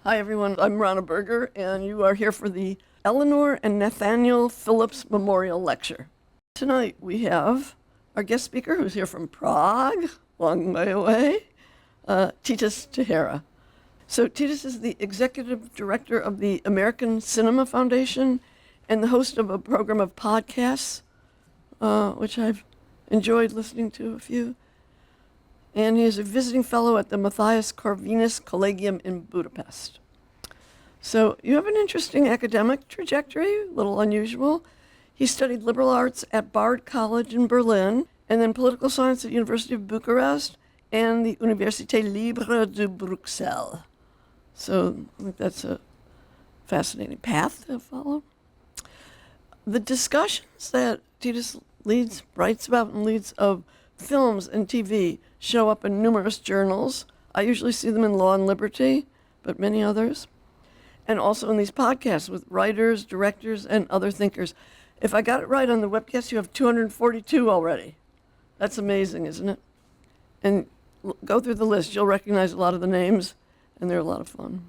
Hi, everyone. I'm Ronna Berger, and you are here for the Eleanor and Nathaniel Phillips Memorial Lecture. Tonight we have our guest speaker, who's here from Prague, long way away, Titus Techera. So Titus is the executive director of the American Cinema Foundation and the host of a program of podcasts, which I've enjoyed listening to a few. And he is a visiting fellow at the Mathias Corvinus Collegium in Budapest. So you have an interesting academic trajectory, a little unusual. He studied liberal arts at Bard College in Berlin, and then political science at University of Bucharest and the Université Libre de Bruxelles. So I think that's a fascinating path to follow. The discussions that Titus writes about and leads of films and TV show up in numerous journals. I usually see them in Law and Liberty, but many others. And also in these podcasts with writers, directors, and other thinkers. If I got it right on the webcast, you have 242 already. That's amazing, isn't it? And go through the list. You'll recognize a lot of the names, and they're a lot of fun.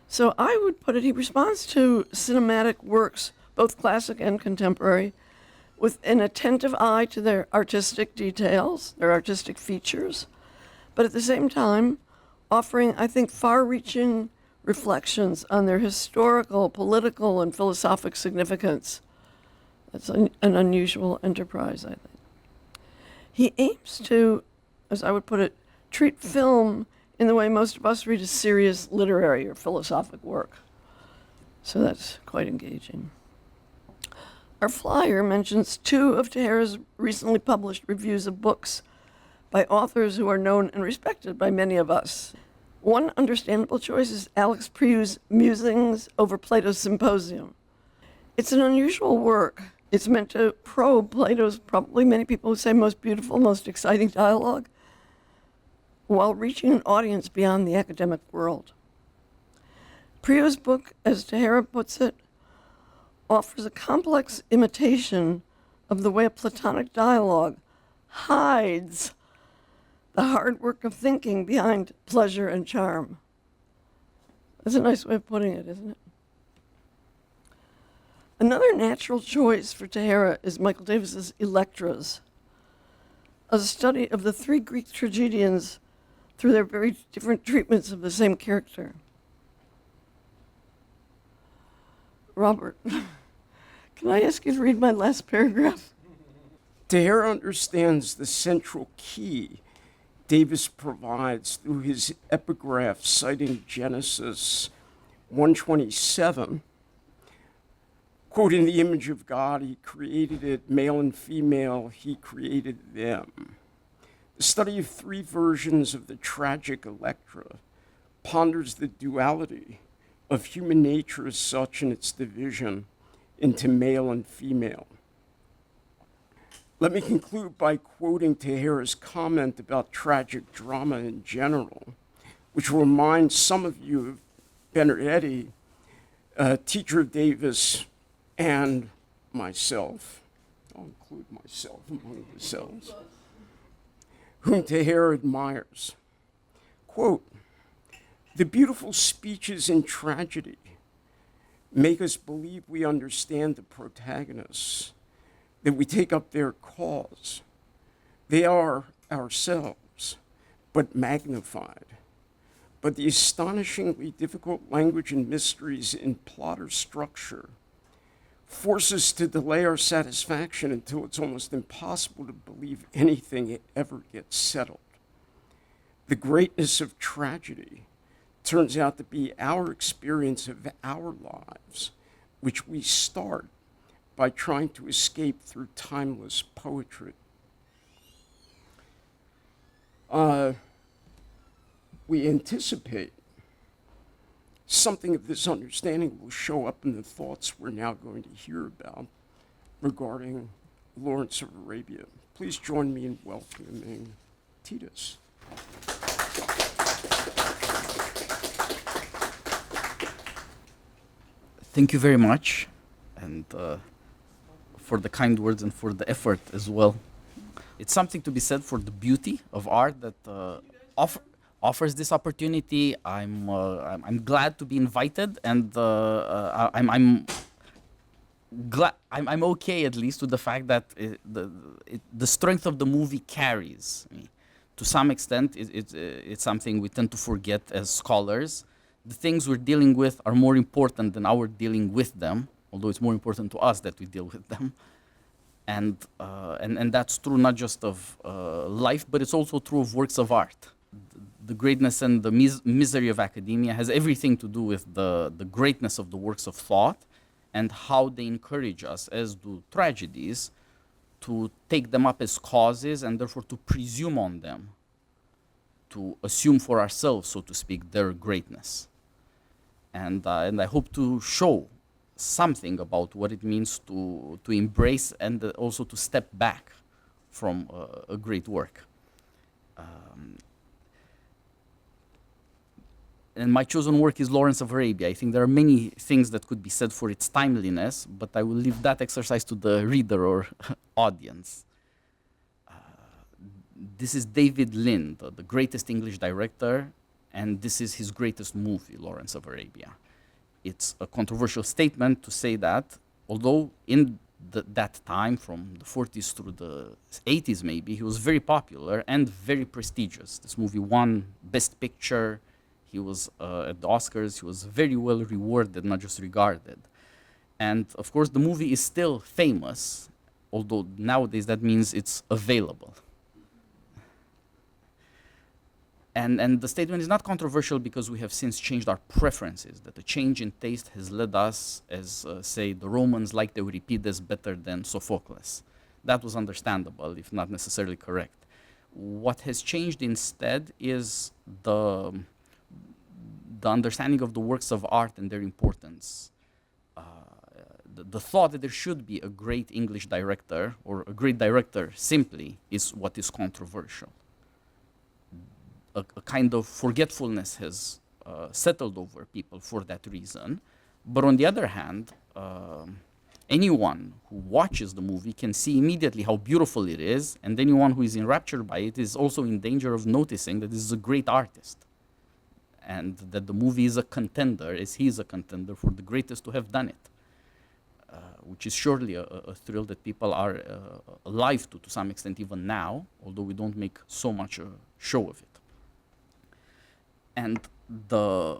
So I would put it, he responds to cinematic works, both classic and contemporary, with an attentive eye to their artistic details, their artistic features, but at the same time, offering, I think, far-reaching reflections on their historical, political, and philosophic significance. That's an unusual enterprise, I think. He aims to, as I would put it, treat film in the way most of us read a serious literary or philosophic work. So that's quite engaging. Our flyer mentions two of Techera's recently published reviews of books by authors who are known and respected by many of us. One understandable choice is Alex Priou's Musings over Plato's Symposium. It's an unusual work. It's meant to probe Plato's, probably many people would say, most beautiful, most exciting dialogue, while reaching an audience beyond the academic world. Priou's book, as Techera puts it, offers a complex imitation of the way a Platonic dialogue hides the hard work of thinking behind pleasure and charm. That's a nice way of putting it, isn't it? Another natural choice for Techera is Michael Davis's Electras, a study of the three Greek tragedians through their very different treatments of the same character. Robert, can I ask you to read my last paragraph? Techera understands the central key Davis provides through his epigraph citing Genesis 1:27. Quote, "In the image of God, he created it, male and female, he created them." The study of three versions of the tragic Electra ponders the duality of human nature as such in its division into male and female. Let me conclude by quoting Techera's comment about tragic drama in general, which will remind some of you of Benedetti, a teacher of Davis, and myself. I'll include myself among the selves, whom Techera admires. Quote, "The beautiful speeches in tragedy make us believe we understand the protagonists, that we take up their cause. They are ourselves, but magnified. But the astonishingly difficult language and mysteries in plot or structure force us to delay our satisfaction until it's almost impossible to believe anything ever gets settled. The greatness of tragedy turns out to be our experience of our lives, which we start by trying to escape through timeless poetry." We anticipate something of this understanding will show up in the thoughts we're now going to hear about regarding Lawrence of Arabia. Please join me in welcoming Titus. Thank you very much, and for the kind words and for the effort as well. It's something to be said for the beauty of art that offers this opportunity. I'm glad to be invited, and I'm glad I'm okay at least with the fact that the strength of the movie carries me. To some extent, it's something we tend to forget as scholars. The things we're dealing with are more important than our dealing with them, although it's more important to us that we deal with them. And that's true not just of life, but it's also true of works of art. The greatness and the misery of academia has everything to do with the greatness of the works of thought and how they encourage us, as do tragedies, to take them up as causes and therefore to presume on them, to assume for ourselves, so to speak, their greatness. And I hope to show something about what it means to embrace and also to step back from a great work. And my chosen work is Lawrence of Arabia. I think there are many things that could be said for its timeliness, but I will leave that exercise to the reader or audience. This is David Lean, the greatest English director, and this is his greatest movie, Lawrence of Arabia. It's a controversial statement to say that, although in that time, from the 40s through the 80s maybe, he was very popular and very prestigious. This movie won Best Picture. He was at the Oscars. He was very well rewarded, not just regarded. And of course, the movie is still famous, although nowadays that means it's available. And the statement is not controversial because we have since changed our preferences, that the change in taste has led us, as say, the Romans liked Euripides better than Sophocles. That was understandable, if not necessarily correct. What has changed instead is the understanding of the works of art and their importance. The thought that there should be a great English director, or a great director simply, is what is controversial. A kind of forgetfulness has settled over people for that reason. But on the other hand, anyone who watches the movie can see immediately how beautiful it is, and anyone who is enraptured by it is also in danger of noticing that this is a great artist, and that the movie is a contender, as he is a contender, for the greatest to have done it, which is surely a thrill that people are alive to some extent even now, although we don't make so much a show of it. And the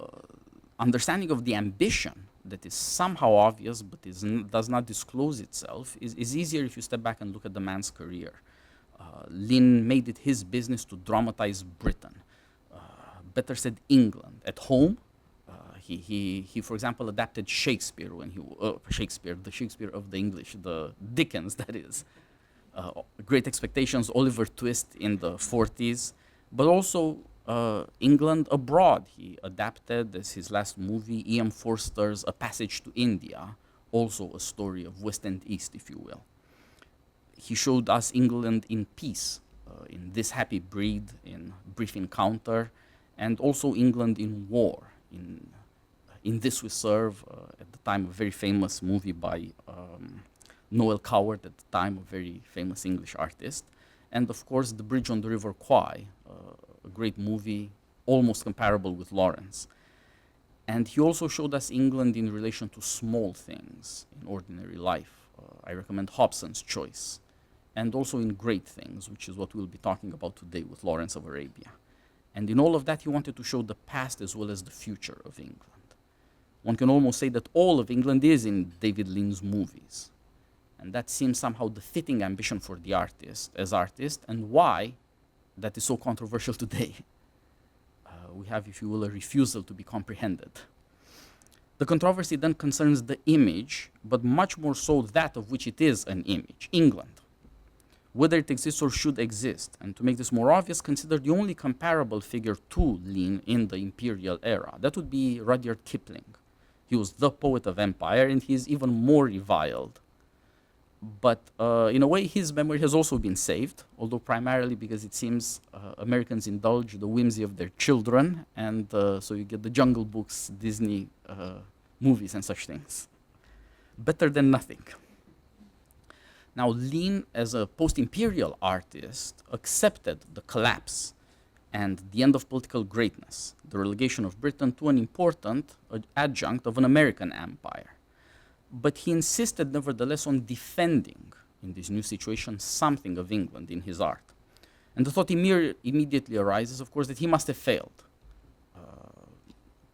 understanding of the ambition that is somehow obvious but does not disclose itself is easier if you step back and look at the man's career. Lynn made it his business to dramatize Britain, better said England. At home, he for example, adapted Shakespeare when the Shakespeare of the English, the Dickens, that is. Great Expectations, Oliver Twist in the 40s, but also England abroad. He adapted, as his last movie, E.M. Forster's A Passage to India, also a story of West and East, if you will. He showed us England in peace, in This Happy Breed, in Brief Encounter, and also England in war, in This We Serve, at the time a very famous movie by Noel Coward, at the time a very famous English artist, and of course The Bridge on the River Kwai, a great movie, almost comparable with Lawrence. And he also showed us England in relation to small things in ordinary life. I recommend Hobson's Choice. And also in great things, which is what we'll be talking about today with Lawrence of Arabia. And in all of that, he wanted to show the past as well as the future of England. One can almost say that all of England is in David Lean's movies. And that seems somehow the fitting ambition for the artist, and why that is so controversial today. We have, if you will, a refusal to be comprehended. The controversy then concerns the image, but much more so that of which it is an image, England. Whether it exists or should exist. And to make this more obvious, consider the only comparable figure to Lean in the imperial era. That would be Rudyard Kipling. He was the poet of empire, and he is even more reviled. But in a way, his memory has also been saved, although primarily because it seems Americans indulge the whimsy of their children, and so you get the Jungle Books, Disney movies, and such things. Better than nothing. Now, Lean, as a post-imperial artist, accepted the collapse and the end of political greatness, the relegation of Britain to an important adjunct of an American empire. But he insisted, nevertheless, on defending, in this new situation, something of England in his art. And the thought immediately arises, of course, that he must have failed.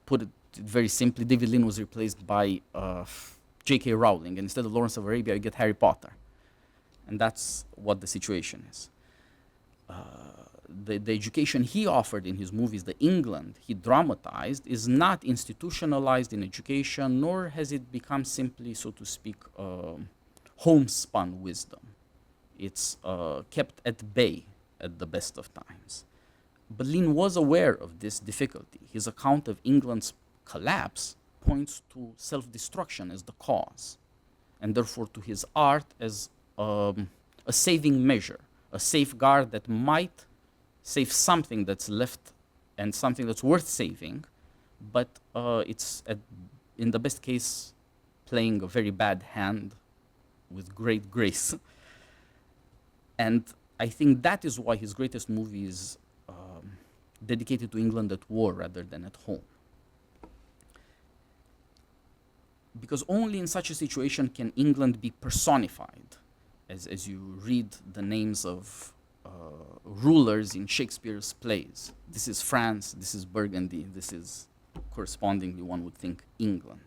Put it very simply, David Lean was replaced by J.K. Rowling, and instead of Lawrence of Arabia, you get Harry Potter. And that's what the situation is. The education he offered in his movies, the England he dramatized, is not institutionalized in education, nor has it become simply, so to speak, homespun wisdom. It's kept at bay at the best of times. But Lean was aware of this difficulty. His account of England's collapse points to self-destruction as the cause, and therefore to his art as a saving measure, a safeguard that might save something that's left and something that's worth saving, but it's, in the best case, playing a very bad hand with great grace. And I think that is why his greatest movie is dedicated to England at war rather than at home. Because only in such a situation can England be personified, as you read the names of rulers in Shakespeare's plays. This is France, this is Burgundy, this is correspondingly, one would think, England.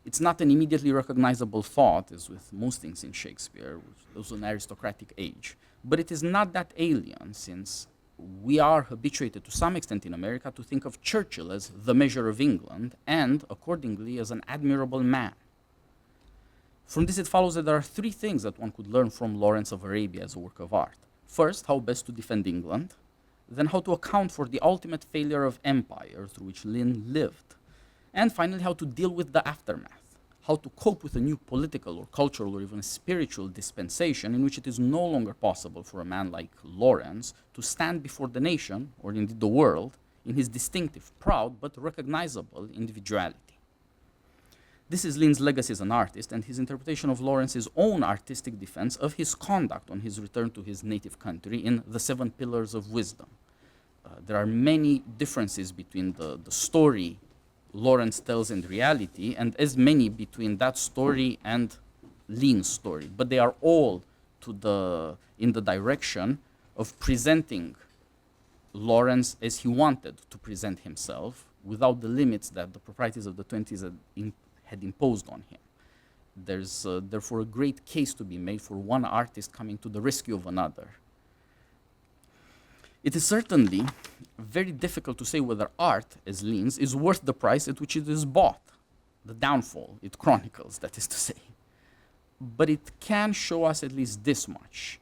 It's not an immediately recognizable thought, as with most things in Shakespeare, which was an aristocratic age. But it is not that alien, since we are habituated to some extent in America to think of Churchill as the measure of England, and accordingly as an admirable man. From this it follows that there are three things that one could learn from Lawrence of Arabia as a work of art. First, how best to defend England, then how to account for the ultimate failure of empire through which Lean lived, and finally how to deal with the aftermath, how to cope with a new political or cultural or even spiritual dispensation in which it is no longer possible for a man like Lawrence to stand before the nation, or indeed the world, in his distinctive, proud, but recognizable individuality. This is Lean's legacy as an artist and his interpretation of Lawrence's own artistic defense of his conduct on his return to his native country in The Seven Pillars of Wisdom. There are many differences between the story Lawrence tells and reality, and as many between that story and Lean's story, but they are all in the direction of presenting Lawrence as he wanted to present himself, without the limits that the proprieties of the 20s had imposed on him. There's therefore a great case to be made for one artist coming to the rescue of another. It is certainly very difficult to say whether art, as Lean's, is worth the price at which it is bought, the downfall it chronicles, that is to say. But it can show us at least this much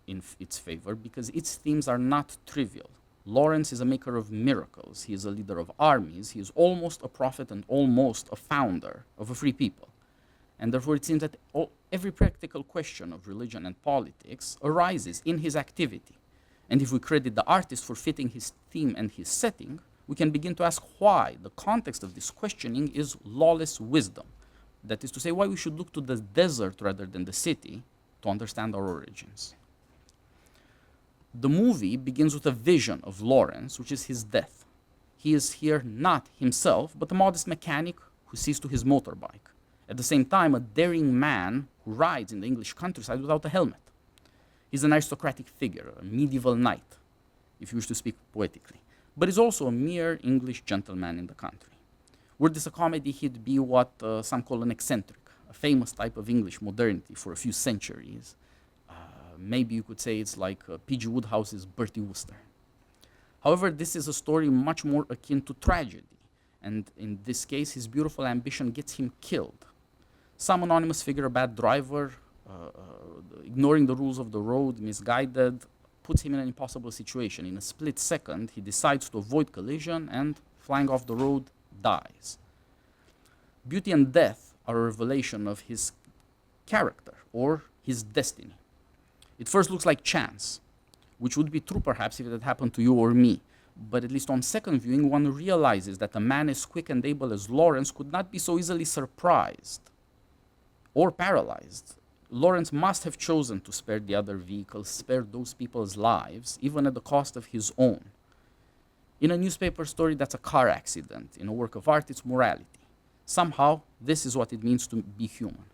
in its favor, because its themes are not trivial. Lawrence is a maker of miracles. He is a leader of armies. He is almost a prophet and almost a founder of a free people. And therefore it seems that every practical question of religion and politics arises in his activity. And if we credit the artist for fitting his theme and his setting, we can begin to ask why the context of this questioning is lawless wisdom. That is to say, why we should look to the desert rather than the city to understand our origins. The movie begins with a vision of Lawrence, which is his death. He is here not himself, but a modest mechanic who sees to his motorbike. At the same time, a daring man who rides in the English countryside without a helmet. He's an aristocratic figure, a medieval knight, if you wish to speak poetically, but he's also a mere English gentleman in the country. Were this a comedy, he'd be what some call an eccentric, a famous type of English modernity for a few centuries. Maybe you could say it's like P.G. Woodhouse's Bertie Wooster. However, this is a story much more akin to tragedy, and in this case, his beautiful ambition gets him killed. Some anonymous figure, a bad driver, ignoring the rules of the road, misguided, puts him in an impossible situation. In a split second, he decides to avoid collision and, flying off the road, dies. Beauty and death are a revelation of his character or his destiny. It first looks like chance, which would be true perhaps if it had happened to you or me. But at least on second viewing, one realizes that a man as quick and able as Lawrence could not be so easily surprised or paralyzed. Lawrence must have chosen to spare the other vehicles, spare those people's lives, even at the cost of his own. In a newspaper story, that's a car accident. In a work of art, it's morality. Somehow, this is what it means to be human.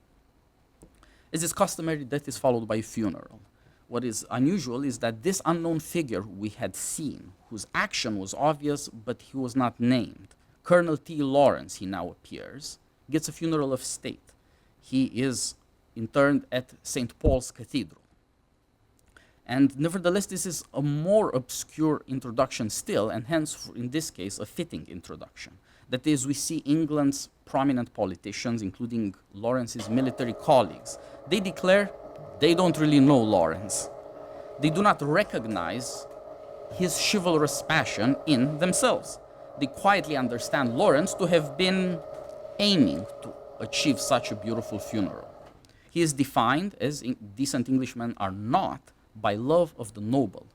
As is customary, death is followed by a funeral. What is unusual is that this unknown figure we had seen, whose action was obvious, but he was not named, Colonel T. Lawrence, he now appears, gets a funeral of state. He is interred at St. Paul's Cathedral. And nevertheless, this is a more obscure introduction still, and hence, in this case, a fitting introduction. That is, we see England's prominent politicians, including Lawrence's military colleagues. They declare they don't really know Lawrence. They do not recognize his chivalrous passion in themselves. They quietly understand Lawrence to have been aiming to achieve such a beautiful funeral. He is defined, as decent Englishmen are not, by love of the noble.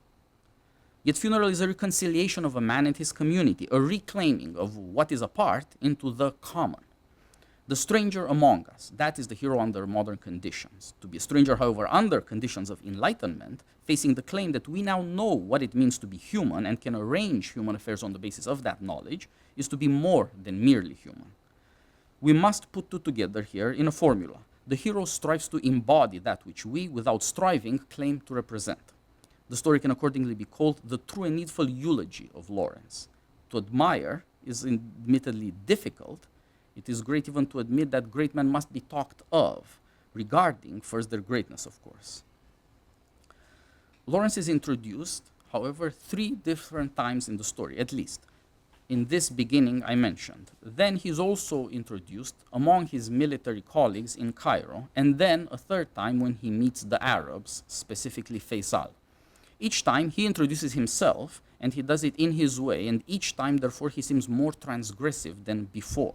Yet funeral is a reconciliation of a man and his community, a reclaiming of what is apart into the common. The stranger among us, that is the hero under modern conditions. To be a stranger, however, under conditions of enlightenment, facing the claim that we now know what it means to be human and can arrange human affairs on the basis of that knowledge, is to be more than merely human. We must put two together here in a formula. The hero strives to embody that which we, without striving, claim to represent. The story can accordingly be called the true and needful eulogy of Lawrence. To admire is admittedly difficult. It is great even to admit that great men must be talked of, regarding first their greatness, of course. Lawrence is introduced, however, 3 different times in the story, at least. In this beginning I mentioned. Then he's also introduced among his military colleagues in Cairo, and then a 3rd time when he meets the Arabs, specifically Faisal. Each time he introduces himself, and he does it in his way, and each time, therefore, he seems more transgressive than before.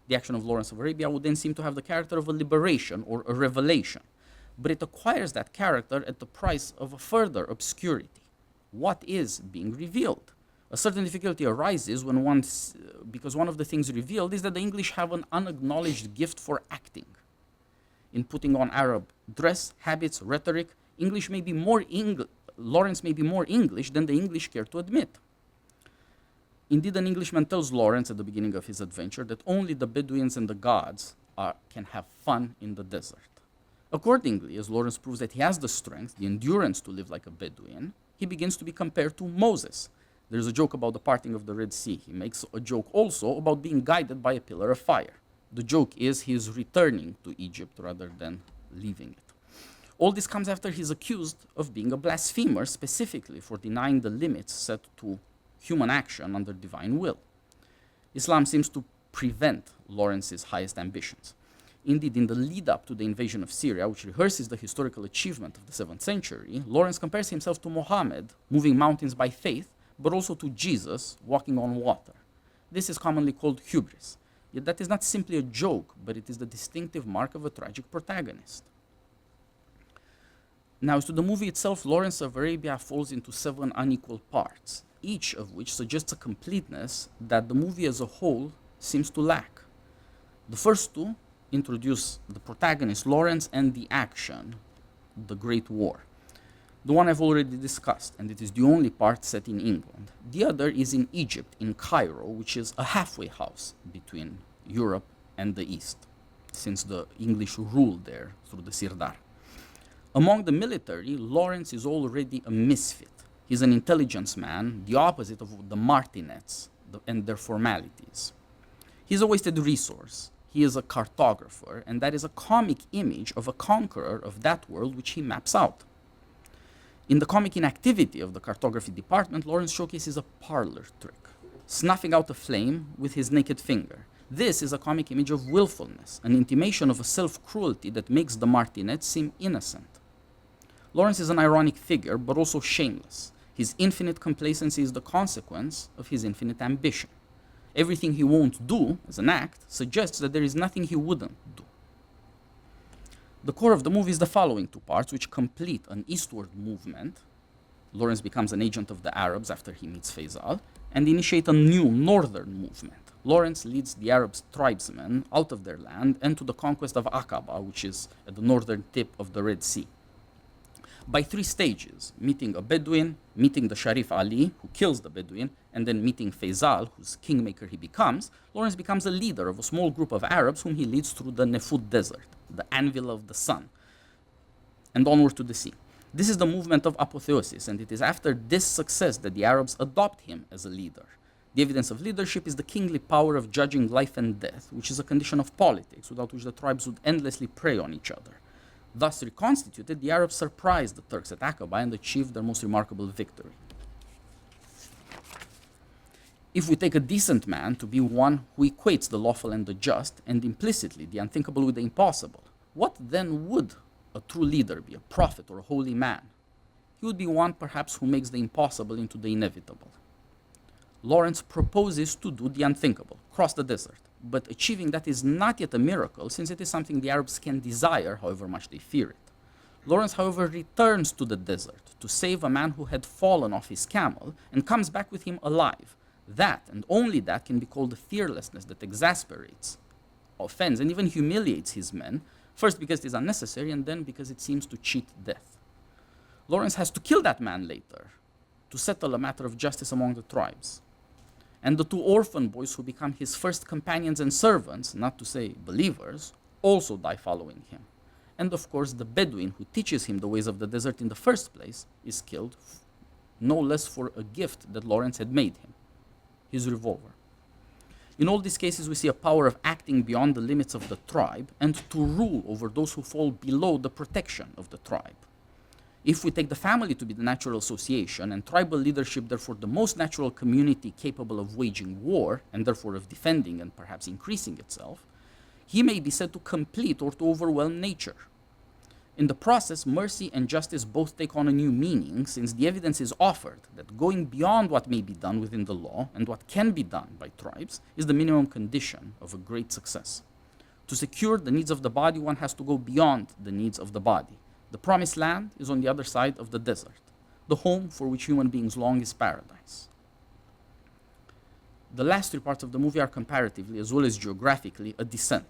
The action of Lawrence of Arabia would then seem to have the character of a liberation or a revelation, but it acquires that character at the price of a further obscurity. What is being revealed? A certain difficulty arises when because one of the things revealed is that the English have an unacknowledged gift for acting. In putting on Arab dress, habits, rhetoric, Lawrence may be more English than the English care to admit. Indeed, an Englishman tells Lawrence at the beginning of his adventure that only the Bedouins and the gods can have fun in the desert. Accordingly, as Lawrence proves that he has the strength, the endurance to live like a Bedouin, he begins to be compared to Moses. There's a joke about the parting of the Red Sea. He makes a joke also about being guided by a pillar of fire. The joke is he is returning to Egypt rather than leaving it. All this comes after he's accused of being a blasphemer, specifically for denying the limits set to human action under divine will. Islam seems to prevent Lawrence's highest ambitions. Indeed, in the lead-up to the invasion of Syria, which rehearses the historical achievement of the 7th century, Lawrence compares himself to Muhammad, moving mountains by faith, but also to Jesus, walking on water. This is commonly called hubris. Yet that is not simply a joke, but it is the distinctive mark of a tragic protagonist. Now, as to the movie itself, Lawrence of Arabia falls into 7 unequal parts, each of which suggests a completeness that the movie as a whole seems to lack. The first 2 introduce the protagonist, Lawrence, and the action, the Great War. The one I've already discussed, and it is the only part set in England. The other is in Egypt, in Cairo, which is a halfway house between Europe and the East, since the English ruled there through the Sirdar. Among the military, Lawrence is already a misfit. He's an intelligence man, the opposite of the martinets and their formalities. He's a wasted resource. He is a cartographer, and that is a comic image of a conqueror of that world which he maps out. In the comic inactivity of the cartography department, Lawrence showcases a parlor trick, snuffing out a flame with his naked finger. This is a comic image of willfulness, an intimation of a self-cruelty that makes the martinet seem innocent. Lawrence is an ironic figure, but also shameless. His infinite complacency is the consequence of his infinite ambition. Everything he won't do as an act suggests that there is nothing he wouldn't do. The core of the movie is the following 2 parts, which complete an eastward movement. Lawrence becomes an agent of the Arabs after he meets Faisal, and initiate a new northern movement. Lawrence leads the Arab tribesmen out of their land and to the conquest of Aqaba, which is at the northern tip of the Red Sea. by 3 stages: meeting a Bedouin, meeting the Sharif Ali, who kills the Bedouin, and then meeting Faisal, whose kingmaker he becomes, Lawrence becomes a leader of a small group of Arabs whom he leads through the Nefud Desert, the anvil of the sun, and onward to the sea. This is the movement of apotheosis, and it is after this success that the Arabs adopt him as a leader. The evidence of leadership is the kingly power of judging life and death, which is a condition of politics without which the tribes would endlessly prey on each other. Thus reconstituted, the Arabs surprised the Turks at Aqaba and achieved their most remarkable victory. If we take a decent man to be one who equates the lawful and the just, and implicitly the unthinkable with the impossible, what then would a true leader be, a prophet or a holy man? He would be one perhaps who makes the impossible into the inevitable. Lawrence proposes to do the unthinkable, cross the desert, but achieving that is not yet a miracle, since it is something the Arabs can desire, however much they fear it. Lawrence, however, returns to the desert to save a man who had fallen off his camel and comes back with him alive. That, and only that, can be called the fearlessness that exasperates, offends, and even humiliates his men, first because it is unnecessary, and then because it seems to cheat death. Lawrence has to kill that man later to settle a matter of justice among the tribes. And the 2 orphan boys who become his first companions and servants, not to say believers, also die following him. And of course, the Bedouin who teaches him the ways of the desert in the first place is killed, no less for a gift that Lawrence had made him, his revolver. In all these cases, we see a power of acting beyond the limits of the tribe and to rule over those who fall below the protection of the tribe. If we take the family to be the natural association and tribal leadership therefore the most natural community capable of waging war and therefore of defending and perhaps increasing itself, he may be said to complete or to overwhelm nature. In the process, mercy and justice both take on a new meaning, since the evidence is offered that going beyond what may be done within the law and what can be done by tribes is the minimum condition of a great success. To secure the needs of the body, one has to go beyond the needs of the body. The promised land is on the other side of the desert. The home for which human beings long is paradise. The last 3 parts of the movie are comparatively, as well as geographically, a descent.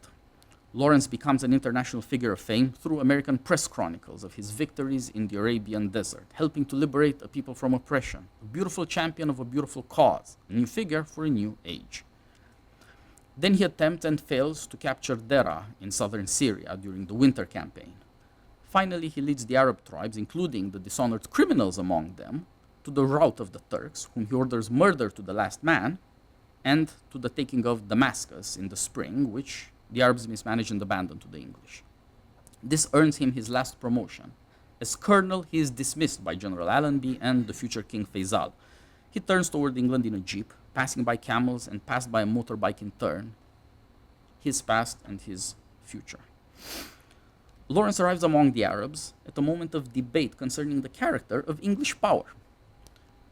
Lawrence becomes an international figure of fame through American press chronicles of his victories in the Arabian desert, helping to liberate a people from oppression, a beautiful champion of a beautiful cause, a new figure for a new age. Then he attempts and fails to capture Dera in southern Syria during the winter campaign. Finally, he leads the Arab tribes, including the dishonored criminals among them, to the rout of the Turks, whom he orders murder to the last man, and to the taking of Damascus in the spring, which the Arabs mismanaged and abandoned to the English. This earns him his last promotion. As colonel, he is dismissed by General Allenby and the future King Faisal. He turns toward England in a jeep, passing by camels and passed by a motorbike in turn. His past and his future. Lawrence arrives among the Arabs at a moment of debate concerning the character of English power.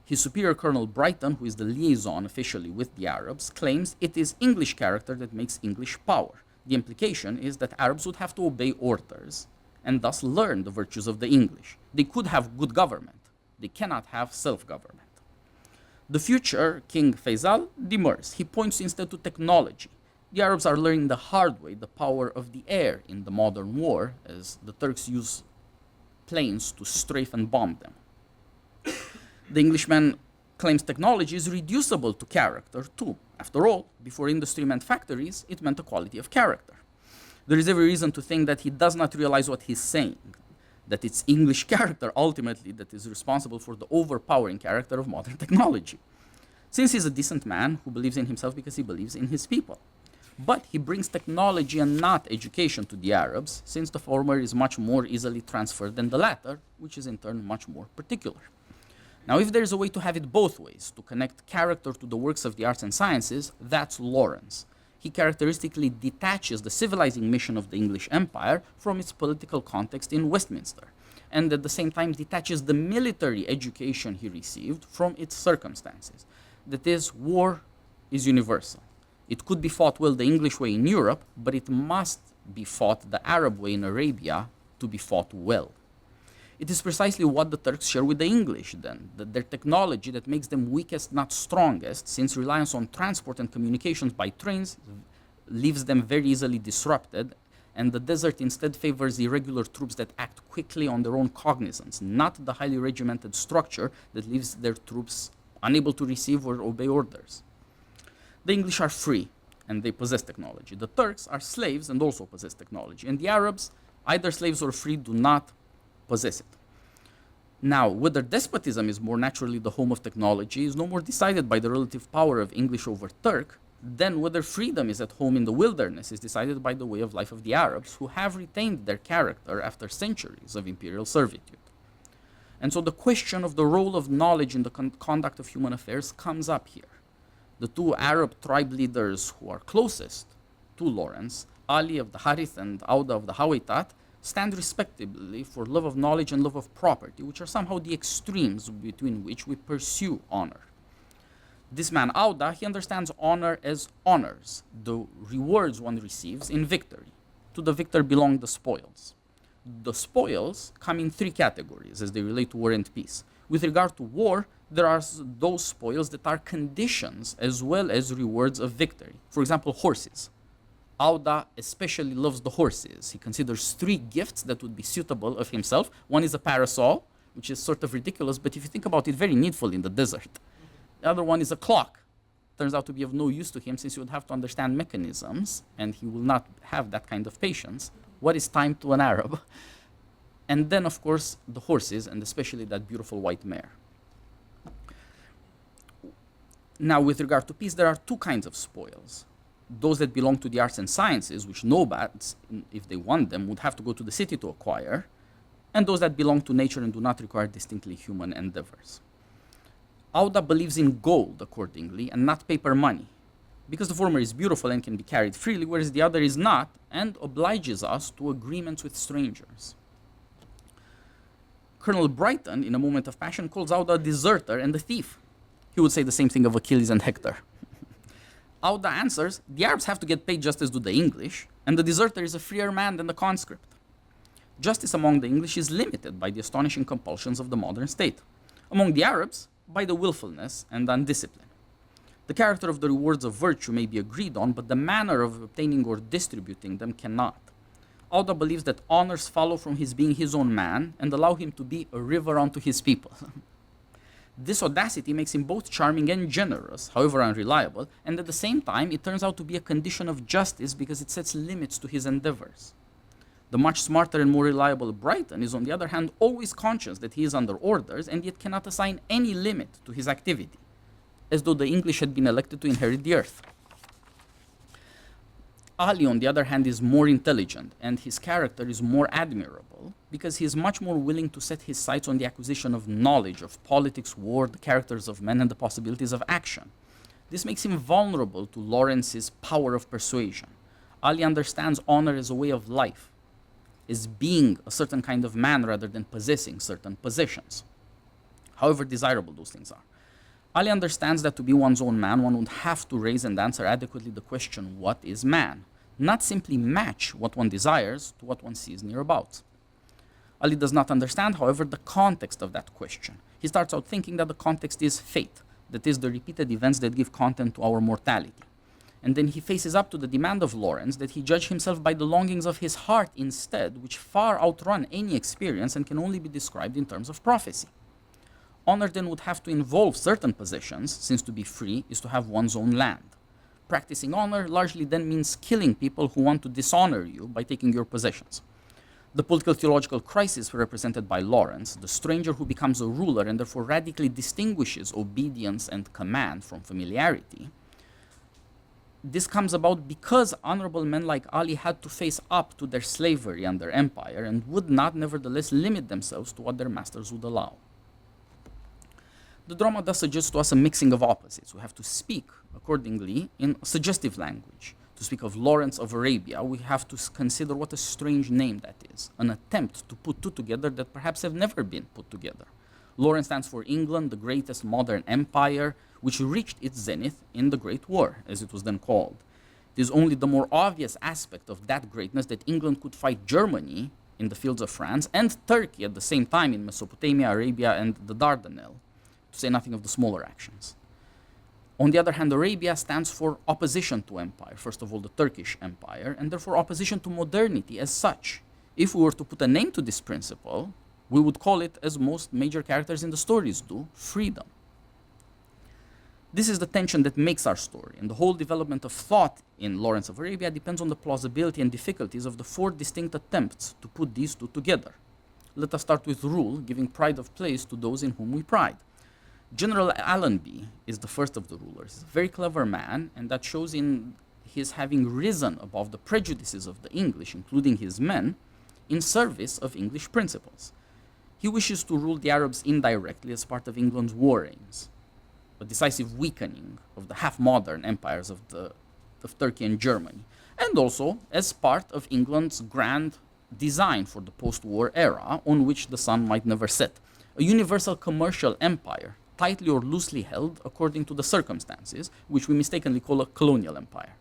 His superior, Colonel Brighton, who is the liaison officially with the Arabs, claims it is English character that makes English power. The implication is that Arabs would have to obey orders and thus learn the virtues of the English. They could have good government. They cannot have self-government. The future King Faisal demurs. He points instead to technology. The Arabs are learning the hard way the power of the air in the modern war, as the Turks use planes to strafe and bomb them. The Englishman claims technology is reducible to character too. After all, before industry meant factories, it meant a quality of character. There is every reason to think that he does not realize what he's saying, that it's English character ultimately that is responsible for the overpowering character of modern technology. Since he's a decent man who believes in himself because he believes in his people. But he brings technology and not education to the Arabs, since the former is much more easily transferred than the latter, which is in turn much more particular. Now, if there is a way to have it both ways, to connect character to the works of the arts and sciences, that's Lawrence. He characteristically detaches the civilizing mission of the English Empire from its political context in Westminster, and at the same time detaches the military education he received from its circumstances. That is, war is universal. It could be fought well the English way in Europe, but it must be fought the Arab way in Arabia to be fought well. It is precisely what the Turks share with the English, then, that their technology that makes them weakest, not strongest, since reliance on transport and communications by trains leaves them very easily disrupted, and the desert instead favors irregular troops that act quickly on their own cognizance, not the highly regimented structure that leaves their troops unable to receive or obey orders. The English are free, and they possess technology. The Turks are slaves and also possess technology. And the Arabs, either slaves or free, do not possess it. Now, whether despotism is more naturally the home of technology is no more decided by the relative power of English over Turk than whether freedom is at home in the wilderness is decided by the way of life of the Arabs, who have retained their character after centuries of imperial servitude. And so the question of the role of knowledge in the conduct of human affairs comes up here. The two Arab tribe leaders who are closest to Lawrence, Ali of the Harith and Auda of the Hawaitat, stand respectively for love of knowledge and love of property, which are somehow the extremes between which we pursue honor. This man, Auda, he understands honor as honors, the rewards one receives in victory. To the victor belong the spoils. The spoils come in three categories as they relate to war and peace. With regard to war, there are those spoils that are conditions as well as rewards of victory. For example, horses. Auda especially loves the horses. He considers three gifts that would be suitable of himself. One is a parasol, which is sort of ridiculous, but if you think about it, very needful in the desert. The other one is a clock. Turns out to be of no use to him since he would have to understand mechanisms, and he will not have that kind of patience. What is time to an Arab? And then, of course, the horses, and especially that beautiful white mare. Now, with regard to peace, there are two kinds of spoils. Those that belong to the arts and sciences, which nomads, if they want them, would have to go to the city to acquire, and those that belong to nature and do not require distinctly human endeavors. Auda believes in gold, accordingly, and not paper money, because the former is beautiful and can be carried freely, whereas the other is not, and obliges us to agreements with strangers. Colonel Brighton, in a moment of passion, calls Auda a deserter and a thief. He would say the same thing of Achilles and Hector. Auda answers, the Arabs have to get paid just as do the English, and the deserter is a freer man than the conscript. Justice among the English is limited by the astonishing compulsions of the modern state. Among the Arabs, by the willfulness and undiscipline. The character of the rewards of virtue may be agreed on, but the manner of obtaining or distributing them cannot. Auda believes that honors follow from his being his own man and allow him to be a river unto his people. This audacity makes him both charming and generous, however unreliable, and at the same time it turns out to be a condition of justice because it sets limits to his endeavors. The much smarter and more reliable Brighton is, on the other hand, always conscious that he is under orders and yet cannot assign any limit to his activity, as though the English had been elected to inherit the earth. Ali, on the other hand, is more intelligent, and his character is more admirable because he is much more willing to set his sights on the acquisition of knowledge of politics, war, the characters of men, and the possibilities of action. This makes him vulnerable to Lawrence's power of persuasion. Ali understands honor as a way of life, as being a certain kind of man rather than possessing certain possessions, however desirable those things are. Ali understands that to be one's own man, one would have to raise and answer adequately the question, what is man? Not simply match what one desires to what one sees nearabouts. Ali does not understand, however, the context of that question. He starts out thinking that the context is fate, that is, the repeated events that give content to our mortality. And then he faces up to the demand of Lawrence that he judge himself by the longings of his heart instead, which far outrun any experience and can only be described in terms of prophecy. Honor then would have to involve certain possessions, since to be free is to have one's own land. Practicing honor largely then means killing people who want to dishonor you by taking your possessions. The political theological crisis represented by Lawrence, the stranger who becomes a ruler and therefore radically distinguishes obedience and command from familiarity, this comes about because honorable men like Ali had to face up to their slavery under empire and would not nevertheless limit themselves to what their masters would allow. The drama thus suggests to us a mixing of opposites. We have to speak, accordingly, in suggestive language. To speak of Lawrence of Arabia, we have to consider what a strange name that is, an attempt to put two together that perhaps have never been put together. Lawrence stands for England, the greatest modern empire, which reached its zenith in the Great War, as it was then called. It is only the more obvious aspect of that greatness that England could fight Germany in the fields of France and Turkey at the same time in Mesopotamia, Arabia, and the Dardanelles, to say nothing of the smaller actions. On the other hand, Arabia stands for opposition to empire, first of all, the Turkish Empire, and therefore opposition to modernity as such. If we were to put a name to this principle, we would call it, as most major characters in the stories do, freedom. This is the tension that makes our story, and the whole development of thought in Lawrence of Arabia depends on the plausibility and difficulties of the four distinct attempts to put these two together. Let us start with rule, giving pride of place to those in whom we pride. General Allenby is the first of the rulers. He's a very clever man, and that shows in his having risen above the prejudices of the English, including his men, in service of English principles. He wishes to rule the Arabs indirectly as part of England's war aims, a decisive weakening of the half-modern empires of Turkey and Germany, and also as part of England's grand design for the post-war era on which the sun might never set, a universal commercial empire, tightly or loosely held according to the circumstances, which we mistakenly call a colonial empire.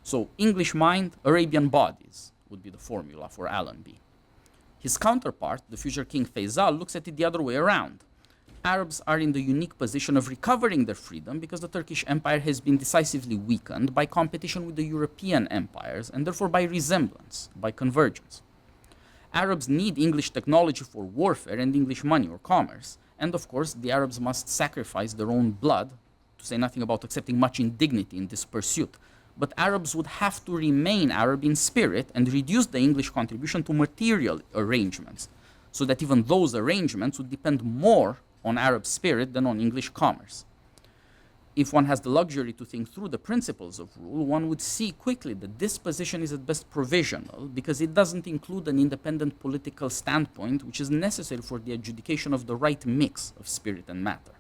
So English mind, Arabian bodies would be the formula for Allenby. His counterpart, the future King Faisal, looks at it the other way around. Arabs are in the unique position of recovering their freedom because the Turkish Empire has been decisively weakened by competition with the European empires and therefore by resemblance, by convergence. Arabs need English technology for warfare and English money or commerce, and of course the Arabs must sacrifice their own blood, to say nothing about accepting much indignity in this pursuit. But Arabs would have to remain Arab in spirit and reduce the English contribution to material arrangements, so that even those arrangements would depend more on Arab spirit than on English commerce. If one has the luxury to think through the principles of rule, one would see quickly that this position is at best provisional because it doesn't include an independent political standpoint which is necessary for the adjudication of the right mix of spirit and matter.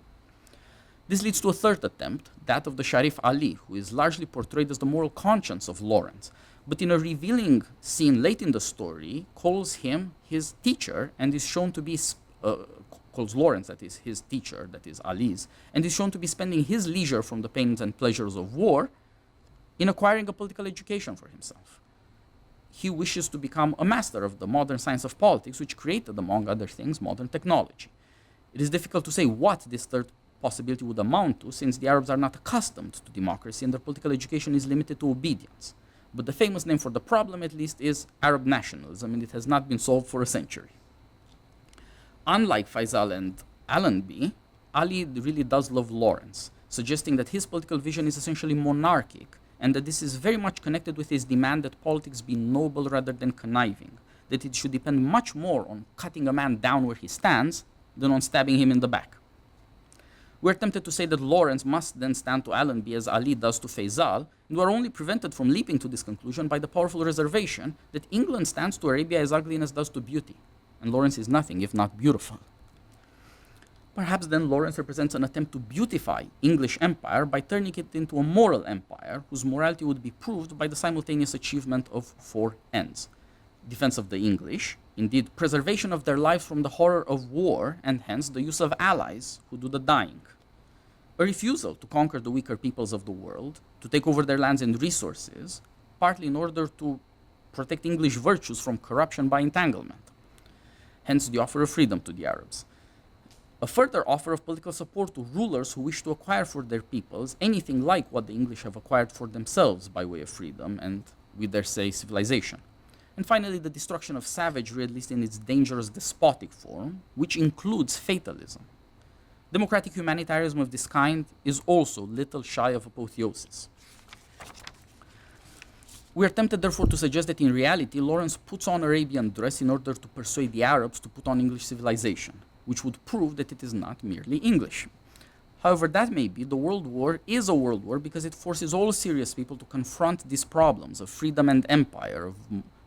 This leads to a third attempt, that of the Sharif Ali, who is largely portrayed as the moral conscience of Lawrence, but in a revealing scene late in the story, calls him his teacher and is shown to be calls Lawrence, that is his teacher, that is Ali's, and is shown to be spending his leisure from the pains and pleasures of war in acquiring a political education for himself. He wishes to become a master of the modern science of politics, which created, among other things, modern technology. It is difficult to say what this third possibility would amount to, since the Arabs are not accustomed to democracy and their political education is limited to obedience. But the famous name for the problem, at least, is Arab nationalism, and it has not been solved for a century. Unlike Faisal and Allenby, Ali really does love Lawrence, suggesting that his political vision is essentially monarchic, and that this is very much connected with his demand that politics be noble rather than conniving, that it should depend much more on cutting a man down where he stands than on stabbing him in the back. We're tempted to say that Lawrence must then stand to Allenby as Ali does to Faisal, and we're only prevented from leaping to this conclusion by the powerful reservation that England stands to Arabia as ugliness does to beauty, and Lawrence is nothing if not beautiful. Perhaps then Lawrence represents an attempt to beautify English empire by turning it into a moral empire whose morality would be proved by the simultaneous achievement of four ends: defense of the English, indeed preservation of their lives from the horror of war, and hence the use of allies who do the dying; a refusal to conquer the weaker peoples of the world, to take over their lands and resources, partly in order to protect English virtues from corruption by entanglement; hence the offer of freedom to the Arabs. A further offer of political support to rulers who wish to acquire for their peoples anything like what the English have acquired for themselves by way of freedom and, we dare say, civilization. And finally, the destruction of savagery, at least in its dangerous despotic form, which includes fatalism. Democratic humanitarianism of this kind is also little shy of apotheosis. We are tempted, therefore, to suggest that in reality, Lawrence puts on Arabian dress in order to persuade the Arabs to put on English civilization, which would prove that it is not merely English. However that may be, the World War is a world war because it forces all serious people to confront these problems of freedom and empire, of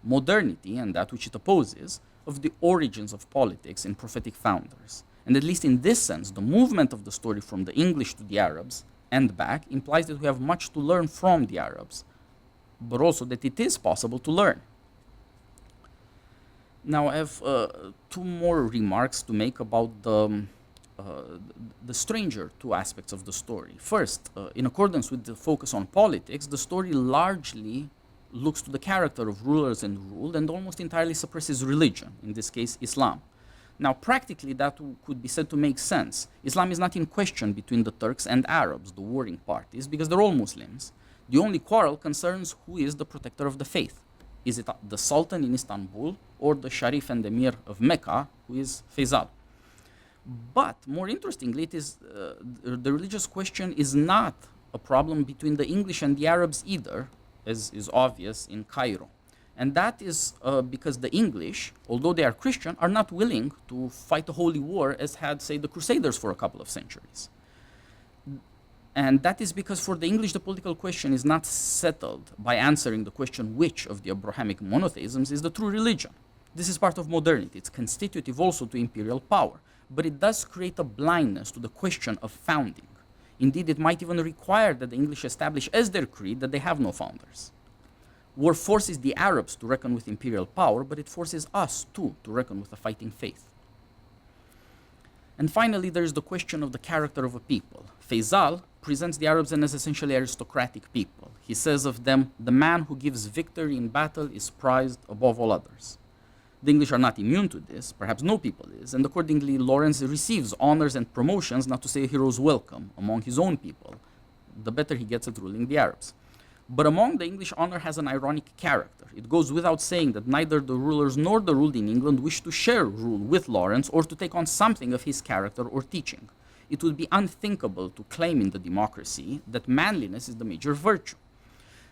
modernity and that which it opposes, of the origins of politics in prophetic founders. And at least in this sense, the movement of the story from the English to the Arabs and back implies that we have much to learn from the Arabs, but also that it is possible to learn. Now I have two more remarks to make about the stranger two aspects of the story. First, in accordance with the focus on politics, the story largely looks to the character of rulers and ruled and almost entirely suppresses religion, in this case Islam. Now, practically, that could be said to make sense. Islam is not in question between the Turks and Arabs, the warring parties, because they're all Muslims. The only quarrel concerns who is the protector of the faith. Is it the Sultan in Istanbul or the Sharif and Emir of Mecca, who is Faisal? But more interestingly, it is the religious question is not a problem between the English and the Arabs either, as is obvious in Cairo. And that is because the English, although they are Christian, are not willing to fight a holy war as had, say, the Crusaders for a couple of centuries. And that is because for the English, the political question is not settled by answering the question which of the Abrahamic monotheisms is the true religion. This is part of modernity. It's constitutive also to imperial power. But it does create a blindness to the question of founding. Indeed, it might even require that the English establish as their creed that they have no founders. War forces the Arabs to reckon with imperial power, but it forces us, too, to reckon with a fighting faith. And finally, there is the question of the character of a people. Faisal presents the Arabs as essentially aristocratic people. He says of them, the man who gives victory in battle is prized above all others. The English are not immune to this, perhaps no people is, and accordingly Lawrence receives honors and promotions, not to say a hero's welcome, among his own people, the better he gets at ruling the Arabs. But among the English, honor has an ironic character. It goes without saying that neither the rulers nor the ruled in England wish to share rule with Lawrence or to take on something of his character or teaching. It would be unthinkable to claim in the democracy that manliness is the major virtue.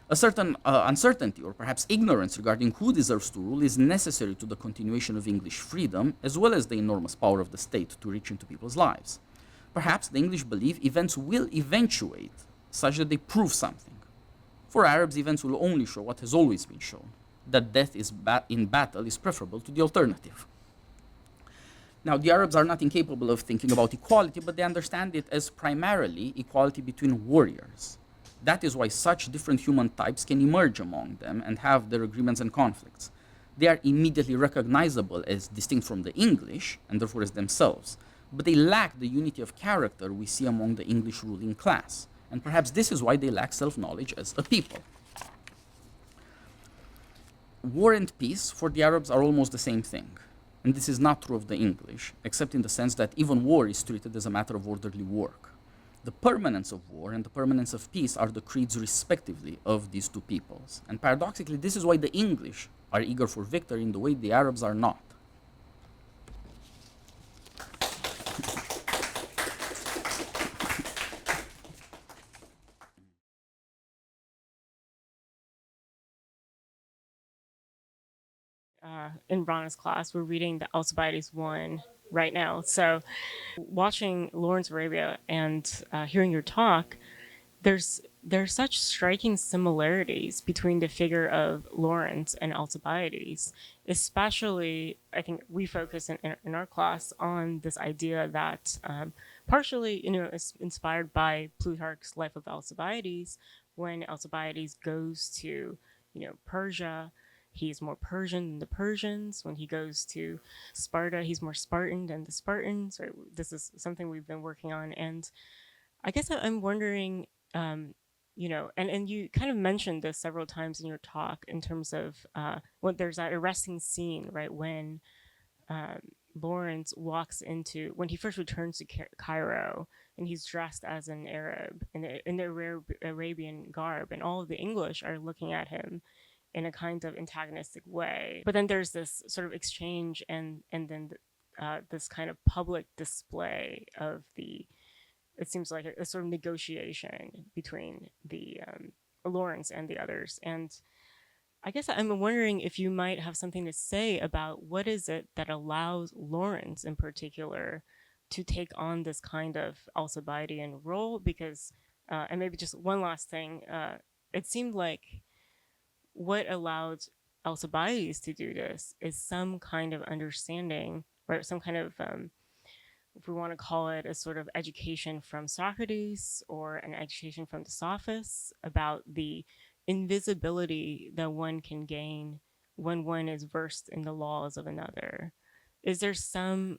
A certain uncertainty or perhaps ignorance regarding who deserves to rule is necessary to the continuation of English freedom, as well as the enormous power of the state to reach into people's lives. Perhaps the English believe events will eventuate such that they prove something. For Arabs, events will only show what has always been shown, that death in battle is preferable to the alternative. Now, the Arabs are not incapable of thinking about equality, but they understand it as primarily equality between warriors. That is why such different human types can emerge among them and have their agreements and conflicts. They are immediately recognizable as distinct from the English, and therefore as themselves, but they lack the unity of character we see among the English ruling class. And perhaps this is why they lack self-knowledge as a people. War and peace for the Arabs are almost the same thing. And this is not true of the English, except in the sense that even war is treated as a matter of orderly work. The permanence of war and the permanence of peace are the creeds respectively of these two peoples. And paradoxically, this is why the English are eager for victory in the way the Arabs are not. In Rana's class, we're reading the Alcibiades 1 right now. So watching Lawrence of Arabia and hearing your talk, there's such striking similarities between the figure of Lawrence and Alcibiades. Especially, I think we focus in our class on this idea that partially, is inspired by Plutarch's Life of Alcibiades, when Alcibiades goes to, Persia. He's more Persian than the Persians. When he goes to Sparta, he's more Spartan than the Spartans. Right? This is something we've been working on. And I guess I'm wondering, and you kind of mentioned this several times in your talk in terms of when there's that arresting scene, right, when Lawrence when he first returns to Cairo, and he's dressed as an Arab in the Arabian garb, and all of the English are looking at him in a kind of antagonistic way. But then there's this sort of exchange and then this kind of public display of it seems like a sort of negotiation between the Lawrence and the others. And I guess I'm wondering if you might have something to say about what is it that allows Lawrence in particular to take on this kind of Alcibiadian role, because, and maybe just one last thing, it seemed like what allowed Alcibiades to do this is some kind of understanding, or some kind of, if we want to call it a sort of education from Socrates or an education from the Sophists about the invisibility that one can gain when one is versed in the laws of another. Is there something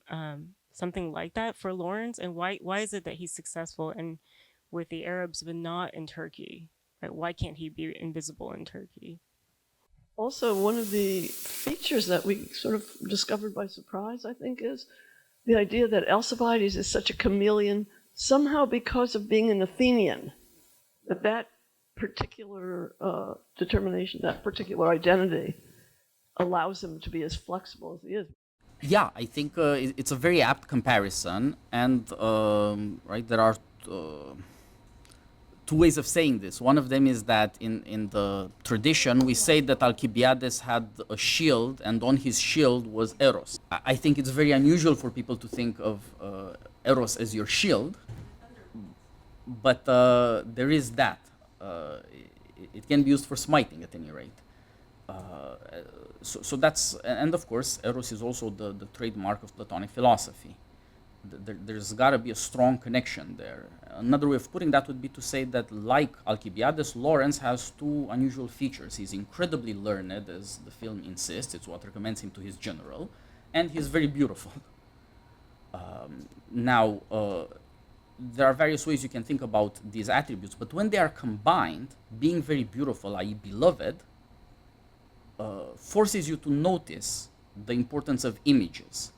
like that for Lawrence, and why is it that he's successful with the Arabs but not in Turkey? Right? Why can't he be invisible in Turkey? Also, one of the features that we sort of discovered by surprise, I think, is the idea that Alcibiades is such a chameleon somehow because of being an Athenian, that particular determination, that particular identity allows him to be as flexible as he is. Yeah, I think it's a very apt comparison, and right, there are two ways of saying this. One of them is that in the tradition, we say that Alcibiades had a shield, and on his shield was Eros. I think it's very unusual for people to think of Eros as your shield, but there is that. It can be used for smiting at any rate. So that's, and of course, Eros is also the trademark of Platonic philosophy. There's got to be a strong connection there. Another way of putting that would be to say that, like Alcibiades, Lawrence has two unusual features. He's incredibly learned, as the film insists. It's what recommends him to his general, and he's very beautiful. Now, there are various ways you can think about these attributes, but when they are combined, being very beautiful, i.e. beloved, forces you to notice the importance of images.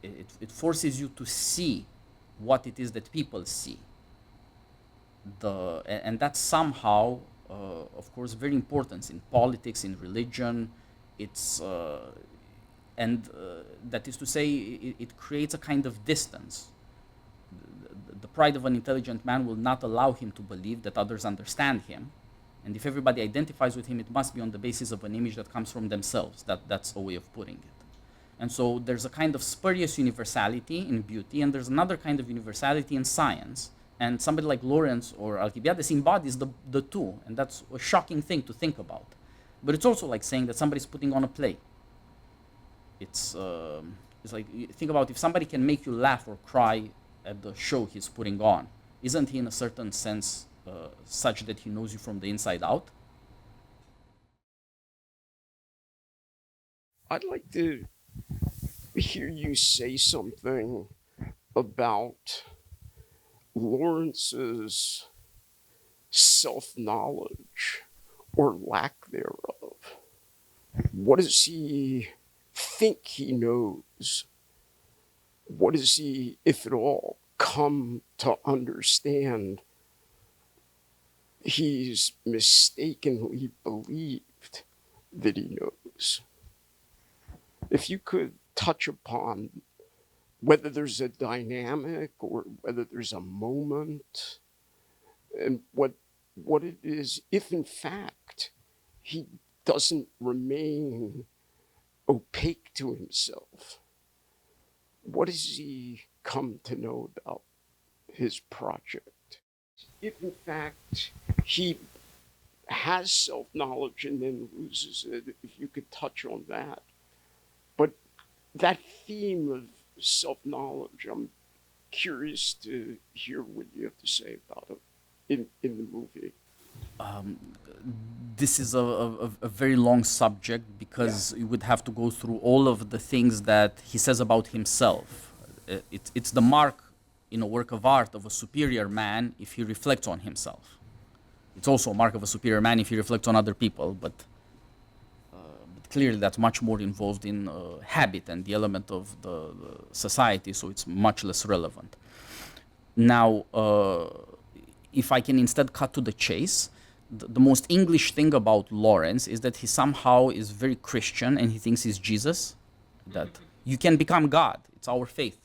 It forces you to see what it is that people see. And that's somehow, of course, very important in politics, in religion. That is to say, it creates a kind of distance. The pride of an intelligent man will not allow him to believe that others understand him. And if everybody identifies with him, it must be on the basis of an image that comes from themselves. That's a way of putting it. And so there's a kind of spurious universality in beauty, and there's another kind of universality in science. And somebody like Lawrence or Alcibiades embodies the two, and that's a shocking thing to think about. But it's also like saying that somebody's putting on a play. It's like, think about if somebody can make you laugh or cry at the show he's putting on. Isn't he, in a certain sense, such that he knows you from the inside out? I'd like to hear you say something about Lawrence's self-knowledge or lack thereof. What does he think he knows? What does he, if at all, come to understand he's mistakenly believed that he knows? If you could touch upon whether there's a dynamic or whether there's a moment, and what it is, if in fact he doesn't remain opaque to himself, what does he come to know about his project? If in fact he has self-knowledge and then loses it, if you could touch on that. But that theme of self-knowledge, I'm curious to hear what you have to say about it in the movie. This is a very long subject because you would have to go through all of the things that he says about himself. It's the mark in a work of art of a superior man if he reflects on himself. It's also a mark of a superior man if he reflects on other people, but clearly that's much more involved in habit and the element of the society, so it's much less relevant. Now, if I can instead cut to the chase, the most English thing about Lawrence is that he somehow is very Christian and he thinks he's Jesus, that you can become God, it's our faith.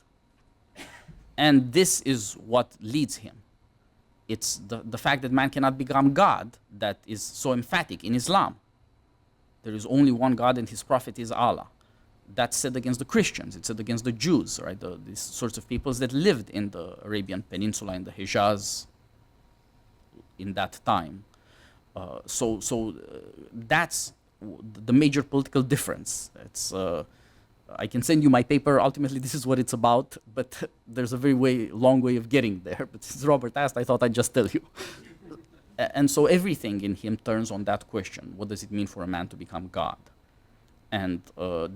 And this is what leads him. It's the fact that man cannot become God that is so emphatic in Islam. There is only one God and his prophet is Allah. That's said against the Christians, it's said against the Jews, right? These sorts of peoples that lived in the Arabian Peninsula, in the Hijaz, in that time. So that's the major political difference. It's, I can send you my paper, ultimately this is what it's about, but there's a very long way of getting there. But since Robert asked, I thought I'd just tell you. And so everything in him turns on that question. What does it mean for a man to become God? And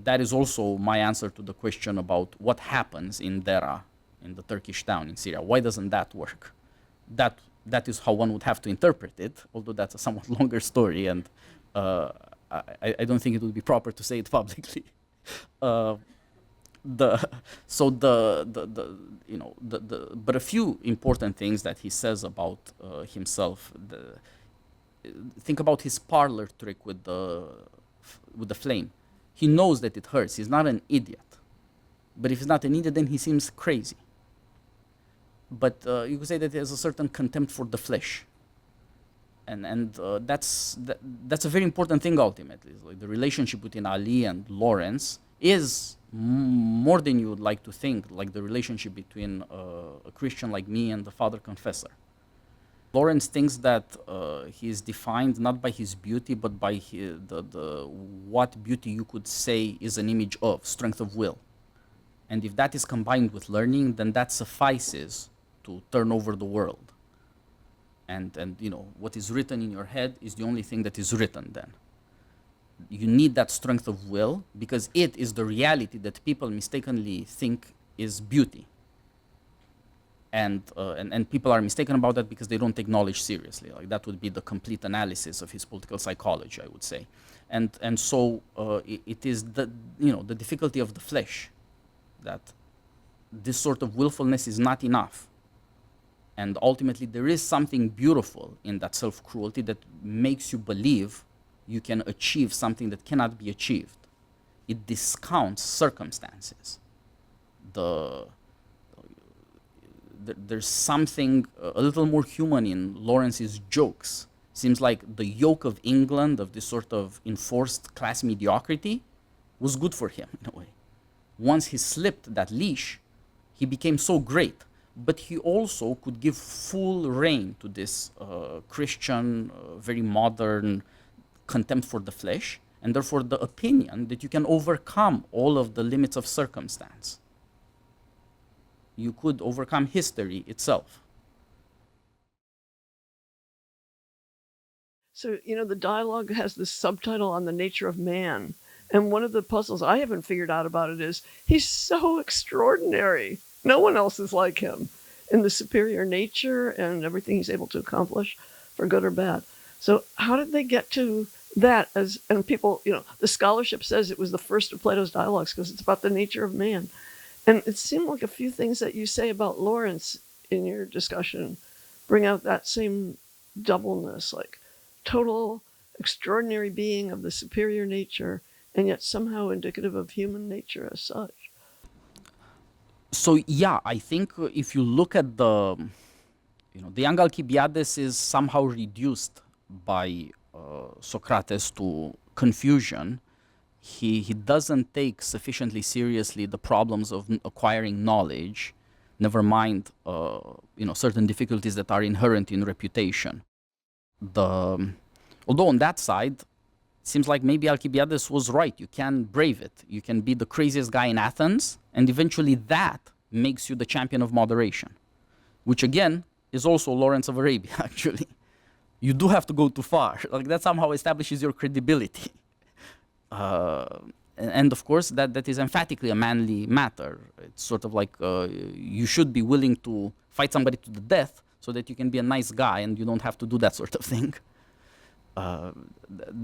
that is also my answer to the question about what happens in Dera, in the Turkish town in Syria. Why doesn't that work? That is how one would have to interpret it, although that's a somewhat longer story and I don't think it would be proper to say it publicly. But a few important things that he says about himself. Think about his parlor trick with the flame. He knows that it hurts. He's not an idiot. But if he's not an idiot, then he seems crazy. But you could say that he has a certain contempt for the flesh. And that's a very important thing ultimately. Like the relationship between Ali and Lawrence is more than you would like to think, like the relationship between a Christian like me and the Father Confessor. Lawrence thinks that he is defined not by his beauty, but by what beauty you could say is an image of, strength of will. And if that is combined with learning, then that suffices to turn over the world. And what is written in your head is the only thing that is written then. You need that strength of will because it is the reality that people mistakenly think is beauty. And people are mistaken about that because they don't take knowledge seriously. Like that would be the complete analysis of his political psychology, I would say. And so it is the difficulty of the flesh that this sort of willfulness is not enough. And ultimately, there is something beautiful in that self-cruelty that makes you believe you can achieve something that cannot be achieved. It discounts circumstances. There's something a little more human in Lawrence's jokes. Seems like the yoke of England, of this sort of enforced class mediocrity, was good for him in a way. Once he slipped that leash, he became so great. But he also could give full rein to this Christian, very modern contempt for the flesh, and therefore the opinion that you can overcome all of the limits of circumstance. You could overcome history itself. So, the dialogue has this subtitle on the nature of man. And one of the puzzles I haven't figured out about it is he's so extraordinary. No one else is like him in the superior nature and everything he's able to accomplish, for good or bad. So how did they get to that? And people, the scholarship says it was the first of Plato's dialogues because it's about the nature of man. And it seemed like a few things that you say about Lawrence in your discussion bring out that same doubleness, like total extraordinary being of the superior nature, and yet somehow indicative of human nature as such. So yeah, I think if you look at the young Alcibiades is somehow reduced by Socrates to confusion. He doesn't take sufficiently seriously the problems of acquiring knowledge, never mind certain difficulties that are inherent in reputation. Although on that side, it seems like maybe Alcibiades was right. You can brave it. You can be the craziest guy in Athens, and eventually that makes you the champion of moderation, which again is also Lawrence of Arabia, actually. You do have to go too far. Like that somehow establishes your credibility. And of course, that is emphatically a manly matter. It's sort of like you should be willing to fight somebody to the death so that you can be a nice guy and you don't have to do that sort of thing.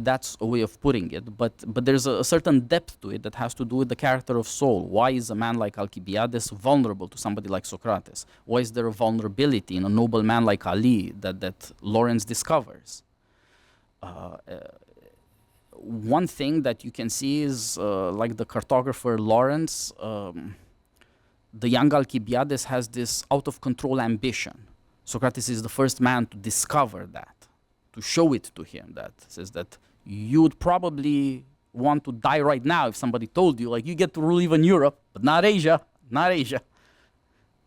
That's a way of putting it, but there's a certain depth to it that has to do with the character of soul. Why is a man like Alcibiades vulnerable to somebody like Socrates? Why is there a vulnerability in a noble man like Ali that Lawrence discovers? One thing that you can see is like the cartographer Lawrence, the young Alcibiades has this out-of-control ambition. Socrates is the first man to discover that, to show it to him, that says that you would probably want to die right now if somebody told you, like, you get to rule even Europe, but not Asia, not Asia.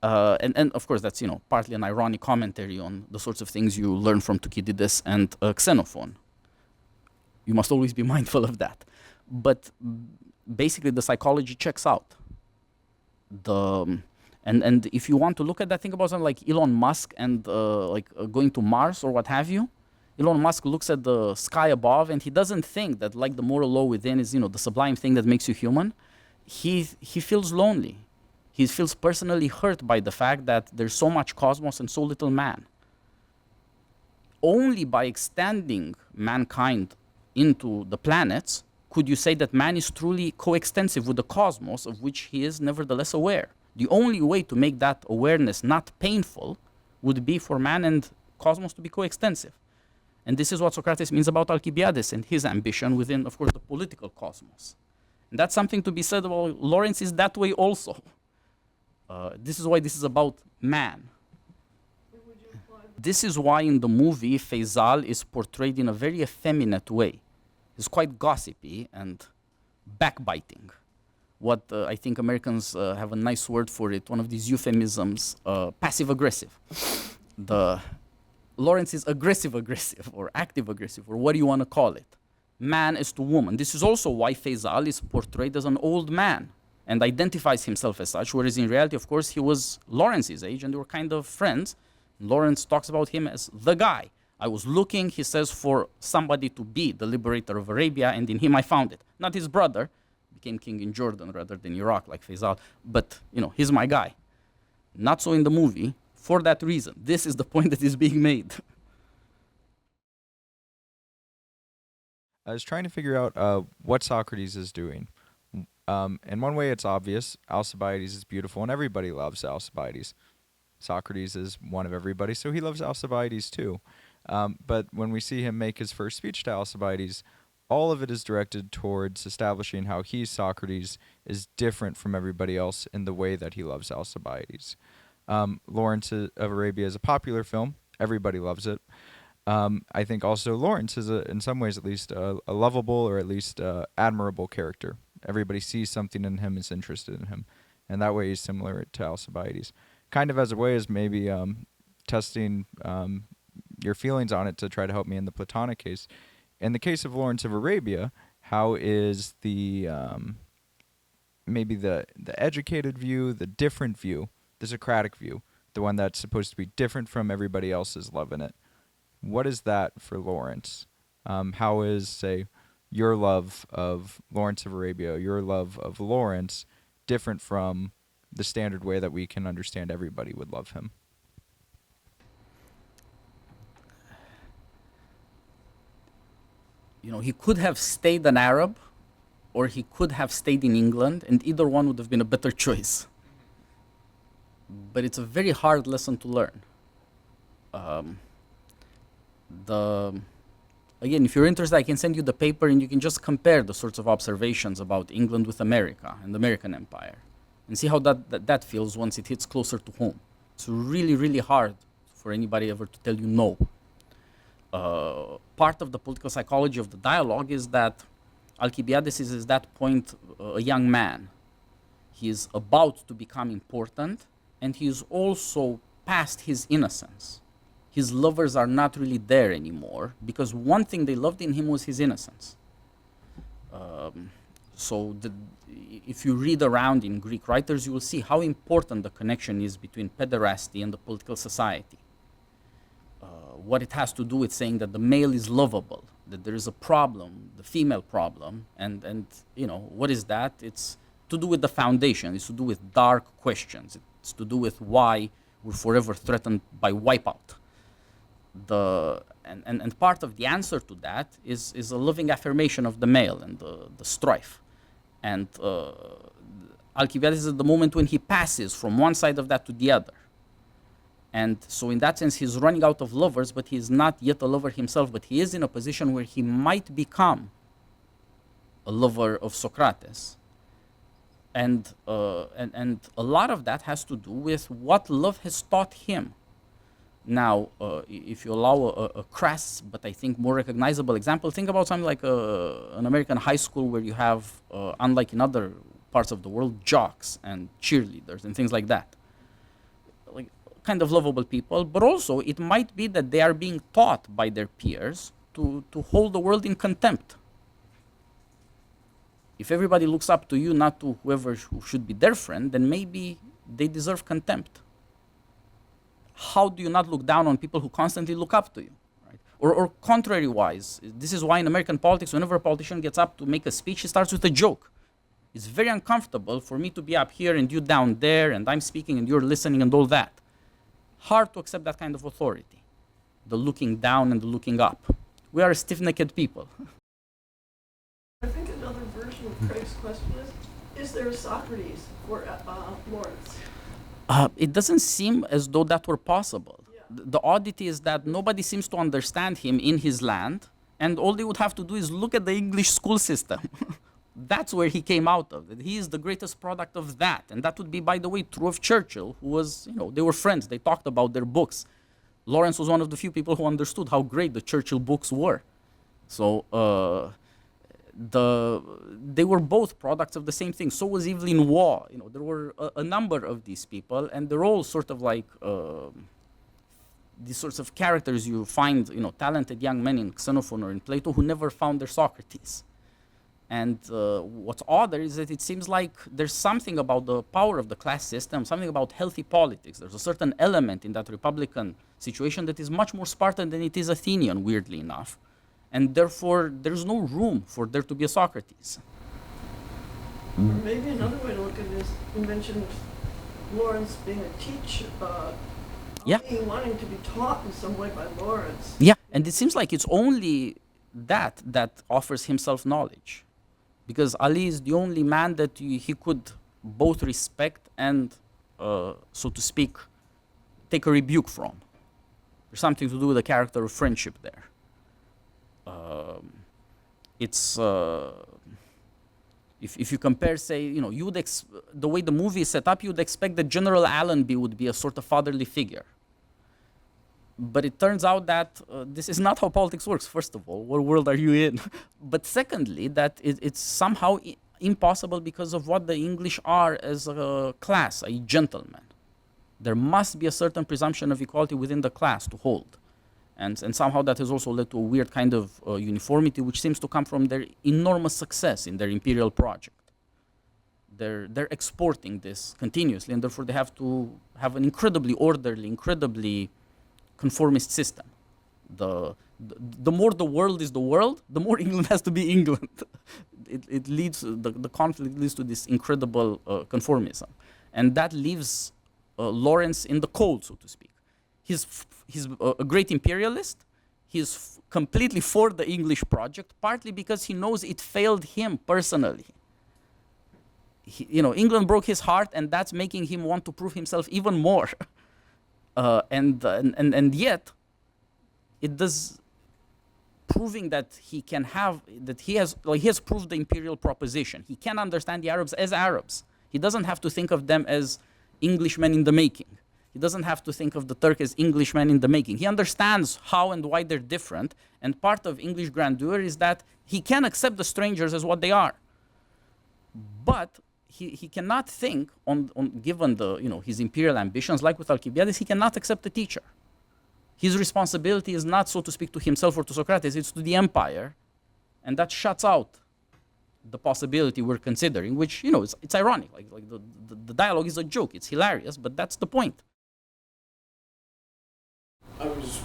And of course, that's, partly an ironic commentary on the sorts of things you learn from Thucydides and Xenophon. You must always be mindful of that. But basically, the psychology checks out. And if you want to look at that, think about something like Elon Musk and going to Mars or what have you. Elon Musk looks at the sky above and he doesn't think that like the moral law within is, the sublime thing that makes you human. He feels lonely. He feels personally hurt by the fact that there's so much cosmos and so little man. Only by extending mankind into the planets, could you say that man is truly coextensive with the cosmos of which he is nevertheless aware? The only way to make that awareness not painful would be for man and cosmos to be coextensive. And this is what Socrates means about Alcibiades and his ambition within, of course, the political cosmos. And that's something to be said about Lawrence is that way also. This is why this is about man. This is why in the movie Faisal is portrayed in a very effeminate way. He's quite gossipy and backbiting. What I think Americans have a nice word for it, one of these euphemisms, passive-aggressive. Lawrence is aggressive-aggressive or active-aggressive, or what do you want to call it? Man as to woman. This is also why Faisal is portrayed as an old man and identifies himself as such, whereas in reality, of course, he was Lawrence's age and they were kind of friends. Lawrence talks about him as the guy. I was looking, he says, for somebody to be the liberator of Arabia, and in him I found it. Not his brother, became king in Jordan rather than Iraq like Faisal, but he's my guy. Not so in the movie, for that reason. This is the point that is being made. I was trying to figure out what Socrates is doing. In one way, it's obvious. Alcibiades is beautiful, and everybody loves Alcibiades. Socrates is one of everybody, so he loves Alcibiades too. But when we see him make his first speech to Alcibiades, all of it is directed towards establishing how he, Socrates, is different from everybody else in the way that he loves Alcibiades. Lawrence of Arabia is a popular film. Everybody loves it. I think also Lawrence is, in some ways at least, a lovable or at least admirable character. Everybody sees something in him, is interested in him. And that way he's similar to Alcibiades. Kind of as a way as maybe testing your feelings on it to try to help me in the Platonic case. In the case of Lawrence of Arabia, how is the maybe the educated view, the different view, the Socratic view, the one that's supposed to be different from everybody else's loving it? What is that for Lawrence? How is, say, your love of Lawrence of Arabia, your love of Lawrence, different from the standard way that we can understand everybody would love him? He could have stayed an Arab, or he could have stayed in England, and either one would have been a better choice. But it's a very hard lesson to learn. Again, if you're interested, I can send you the paper and you can just compare the sorts of observations about England with America and the American Empire and see how that feels once it hits closer to home. It's really, really hard for anybody ever to tell you no. Part of the political psychology of the dialogue is that Alcibiades is at that point a young man. He is about to become important, and he is also past his innocence. His lovers are not really there anymore, because one thing they loved in him was his innocence. If you read around in Greek writers, you will see how important the connection is between pederasty and the political society. What it has to do with saying that the male is lovable, that there is a problem, the female problem, and what is that? It's to do with the foundation. It's to do with dark questions. It's to do with why we're forever threatened by wipeout. And part of the answer to that is a loving affirmation of the male and the strife. And Alcibiades is at the moment when he passes from one side of that to the other. And so in that sense, he's running out of lovers, but he's not yet a lover himself, but he is in a position where he might become a lover of Socrates. And a lot of that has to do with what love has taught him. Now, if you allow a crass, but I think more recognizable example, think about something like an American high school where you have, unlike in other parts of the world, jocks and cheerleaders and things like that. Like kind of lovable people, but also it might be that they are being taught by their peers to hold the world in contempt. If everybody looks up to you, not to whoever who should be their friend, then maybe they deserve contempt. How do you not look down on people who constantly look up to you? Right? Or contrary-wise, this is why in American politics, whenever a politician gets up to make a speech, he starts with a joke. It's very uncomfortable for me to be up here and you down there, and I'm speaking and you're listening and all that. Hard to accept that kind of authority, the looking down and the looking up. We are a stiff-necked people. Craig's question is there a Socrates for Lawrence? It doesn't seem as though that were possible. Yeah. The oddity is that nobody seems to understand him in his land, and all they would have to do is look at the English school system. That's where he came out of. He is the greatest product of that. And that would be, by the way, true of Churchill, who was, they were friends. They talked about their books. Lawrence was one of the few people who understood how great the Churchill books were. So they were both products of the same thing. So was Evelyn Waugh. There were a number of these people, and they're all sort of like these sorts of characters you find, talented young men in Xenophon or in Plato who never found their Socrates. And what's odder is that it seems like there's something about the power of the class system, something about healthy politics. There's a certain element in that Republican situation that is much more Spartan than it is Athenian, weirdly enough. And therefore, there's no room for there to be a Socrates. Or maybe another way to look at it is you mentioned Lawrence being a teacher, Yeah. being wanting to be taught in some way by Lawrence. Yeah, and it seems like it's only that offers him self-knowledge. Because Ali is the only man that he could both respect and, so to speak, take a rebuke from. There's something to do with the character of friendship there. If you compare, say, the way the movie is set up, you'd expect that General Allenby would be a sort of fatherly figure. But it turns out that this is not how politics works, first of all. What world are you in? But secondly, that it's somehow impossible because of what the English are as a class, a gentleman. There must be a certain presumption of equality within the class to hold. And somehow that has also led to a weird kind of uniformity, which seems to come from their enormous success in their imperial project. They're exporting this continuously, and therefore they have to have an incredibly orderly, incredibly conformist system. The more the world is the world, the more England has to be England. The conflict leads to this incredible conformism. And that leaves Lawrence in the cold, so to speak. He's a great imperialist. He's completely for the English project, partly because he knows it failed him personally. England broke his heart, and that's making him want to prove himself even more. And yet, it does proving that he has proved the imperial proposition. He can understand the Arabs as Arabs. He doesn't have to think of them as Englishmen in the making. He doesn't have to think of the Turk as Englishmen in the making. He understands how and why they're different, and part of English grandeur is that he can accept the strangers as what they are. But he cannot think, given his imperial ambitions, like with Alcibiades, he cannot accept a teacher. His responsibility is not, so to speak, to himself or to Socrates, it's to the empire, and that shuts out the possibility we're considering, which, it's ironic. Like the dialogue is a joke, it's hilarious, but that's the point. I was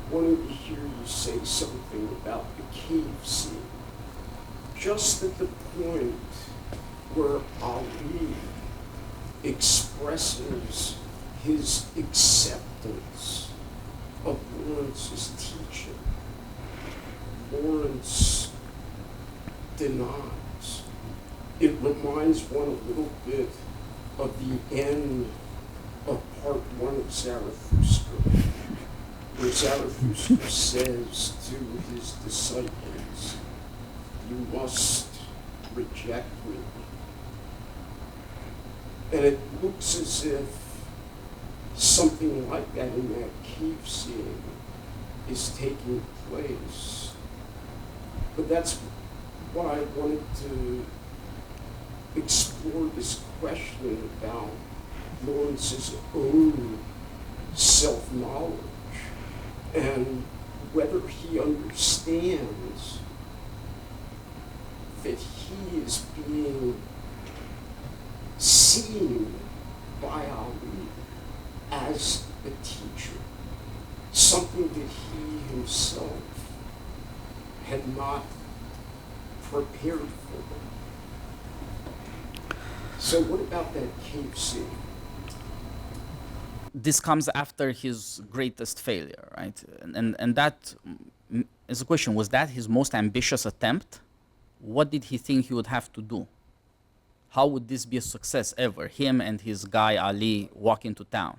wanting to hear you say something about the cave scene, just at the point where Ali expresses his acceptance of Lawrence's teaching. Lawrence denies. It reminds one a little bit of the end of part 1 of Zarathustra, where Zarathustra says to his disciples, "You must reject me." And it looks as if something like that in that cave scene is taking place. But that's why I wanted to explore this question about Lawrence's own self-knowledge and whether he understands that he is being seen by Ali as a teacher, something that he himself had not prepared for. So what about that cave scene? This comes after his greatest failure, right? And that is a question, was that his most ambitious attempt? what did he think he would have to do? How would this be a success ever? Him and his guy Ali walk into town.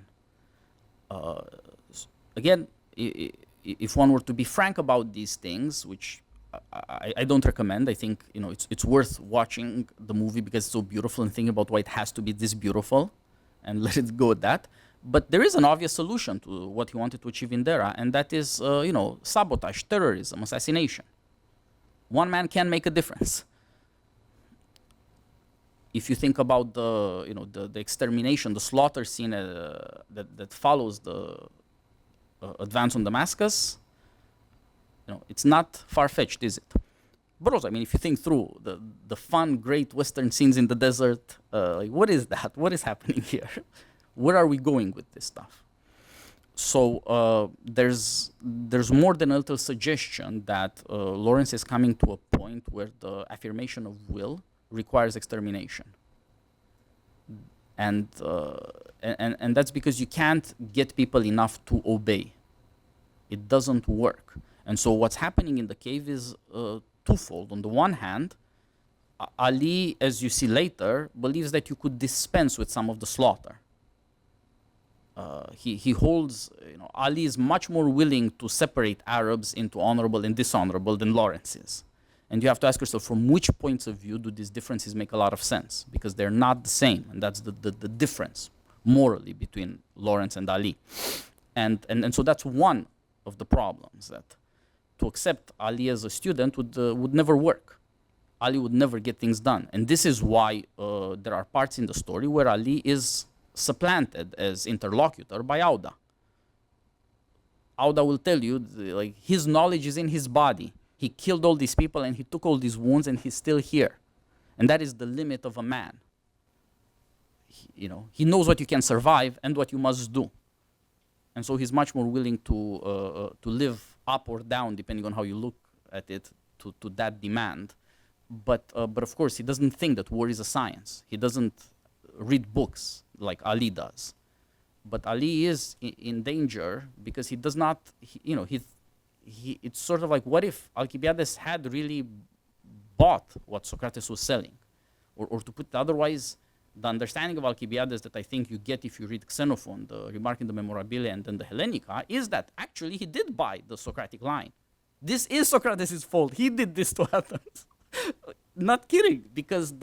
Again, if one were to be frank about these things, which I don't recommend, I think it's worth watching the movie because it's so beautiful and thinking about why it has to be this beautiful, and let it go at that. But there is an obvious solution to what he wanted to achieve in Dera, and that is sabotage, terrorism, assassination. One man can make a difference. If you think about the extermination, the slaughter scene that follows the advance on Damascus, it's not far-fetched, is it? But also, I mean, if you think through the fun, great Western scenes in the desert, what is that? What is happening here? Where are we going with this stuff? So there's more than a little suggestion that Lawrence is coming to a point where the affirmation of will requires extermination. And that's because you can't get people enough to obey. It doesn't work. And so what's happening in the cave is twofold. On the one hand, Ali, as you see later, believes that you could dispense with some of the slaughter. He holds, Ali is much more willing to separate Arabs into honorable and dishonorable than Lawrence is. And you have to ask yourself, from which points of view do these differences make a lot of sense? Because they're not the same, and that's the difference morally between Lawrence and Ali. And so that's one of the problems, that to accept Ali as a student would never work. Ali would never get things done. And this is why there are parts in the story where Ali is supplanted as interlocutor by Auda. Auda will tell you, his knowledge is in his body. He killed all these people and he took all these wounds and he's still here. And that is the limit of a man. He knows what you can survive and what you must do. And so he's much more willing to live up or down, depending on how you look at it, to that demand. But of course, he doesn't think that war is a science. He doesn't read books like Ali does. But Ali is in danger because he does not, it's sort of like, what if Alcibiades had really bought what Socrates was selling? Or to put it otherwise, the understanding of Alcibiades that I think you get if you read Xenophon, the Remark in the Memorabilia, and then the Hellenica, is that actually he did buy the Socratic line. This is Socrates' fault. He did this to Athens. Not kidding, because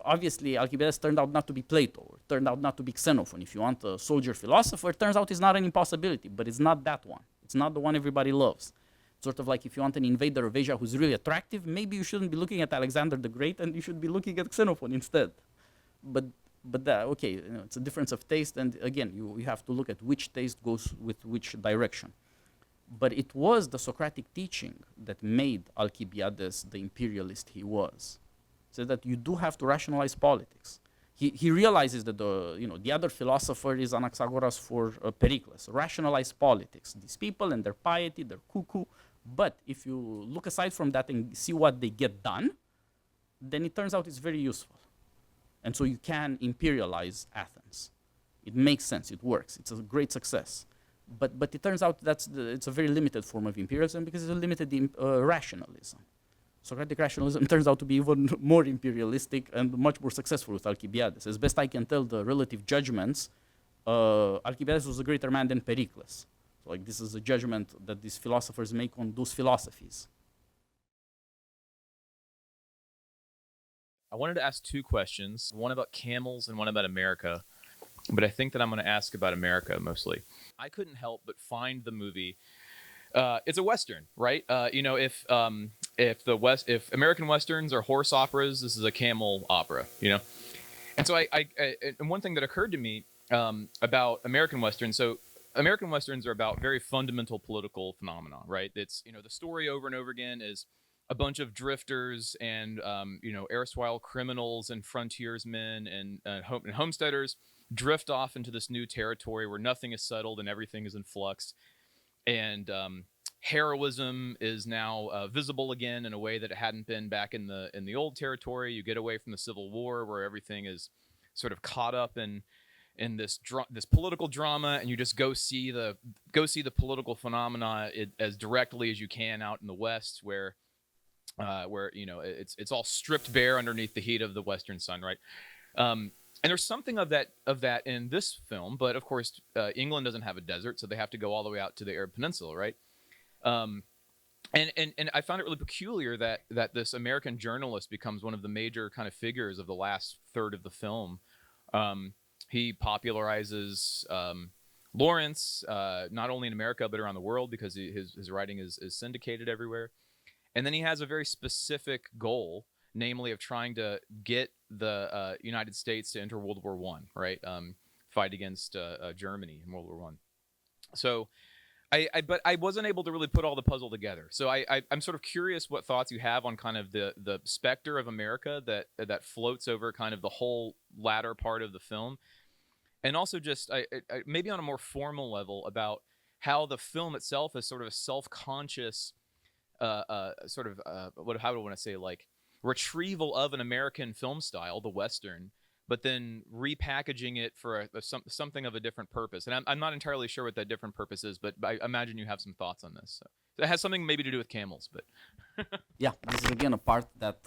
obviously Alcibiades turned out not to be Plato, or turned out not to be Xenophon. If you want a soldier philosopher, it turns out it's not an impossibility, but it's not that one. It's not the one everybody loves. Sort of like if you want an invader of Asia who's really attractive, maybe you shouldn't be looking at Alexander the Great and you should be looking at Xenophon instead. But okay, it's a difference of taste, and again, you have to look at which taste goes with which direction. But it was the Socratic teaching that made Alcibiades the imperialist he was. So that you do have to rationalize politics. He realizes that the other philosopher is Anaxagoras for Pericles. Rationalize politics. These people and their piety, they're cuckoo. But if you look aside from that and see what they get done, then it turns out it's very useful. And so you can imperialize Athens. It makes sense. It works. It's a great success. But it turns out it's a very limited form of imperialism because it's a limited rationalism. Socratic rationalism turns out to be even more imperialistic and much more successful with Alcibiades. As best I can tell, the relative judgments, Alcibiades was a greater man than Pericles. So, this is a judgment that these philosophers make on those philosophies. I wanted to ask two questions, one about camels and one about America, but I think that I'm going to ask about America mostly. I couldn't help but find the movie. It's a Western, right? If American Westerns are horse operas, this is a camel opera, And so and one thing that occurred to me about American Westerns, so American Westerns are about very fundamental political phenomena, right? It's, the story over and over again is a bunch of drifters and, erstwhile criminals and frontiersmen and homesteaders drift off into this new territory where nothing is settled and everything is in flux. And heroism is now visible again in a way that it hadn't been back in the old territory. You get away from the Civil War where everything is sort of caught up in this political drama, and you just go see the political phenomena as directly as you can out in the West, where where it's all stripped bare underneath the heat of the Western sun, right? And there's something of that in this film, but of course, England doesn't have a desert, so they have to go all the way out to the Arab Peninsula, right? And I found it really peculiar that this American journalist becomes one of the major kind of figures of the last third of the film. He popularizes Lawrence, not only in America but around the world, because his writing is syndicated everywhere. And then he has a very specific goal, namely of trying to get the United States to enter World War I, right? Fight against Germany in World War I. So but I wasn't able to really put all the puzzle together. So I'm sort of curious what thoughts you have on kind of the specter of America that floats over kind of the whole latter part of the film. And also just I maybe on a more formal level about how the film itself is sort of a self-conscious sort of how do I want to say, like, retrieval of an American film style, the Western, but then repackaging it for something of a different purpose. And I'm not entirely sure what that different purpose is, but I imagine you have some thoughts on this. So it has something maybe to do with camels, but Yeah, this is again a part that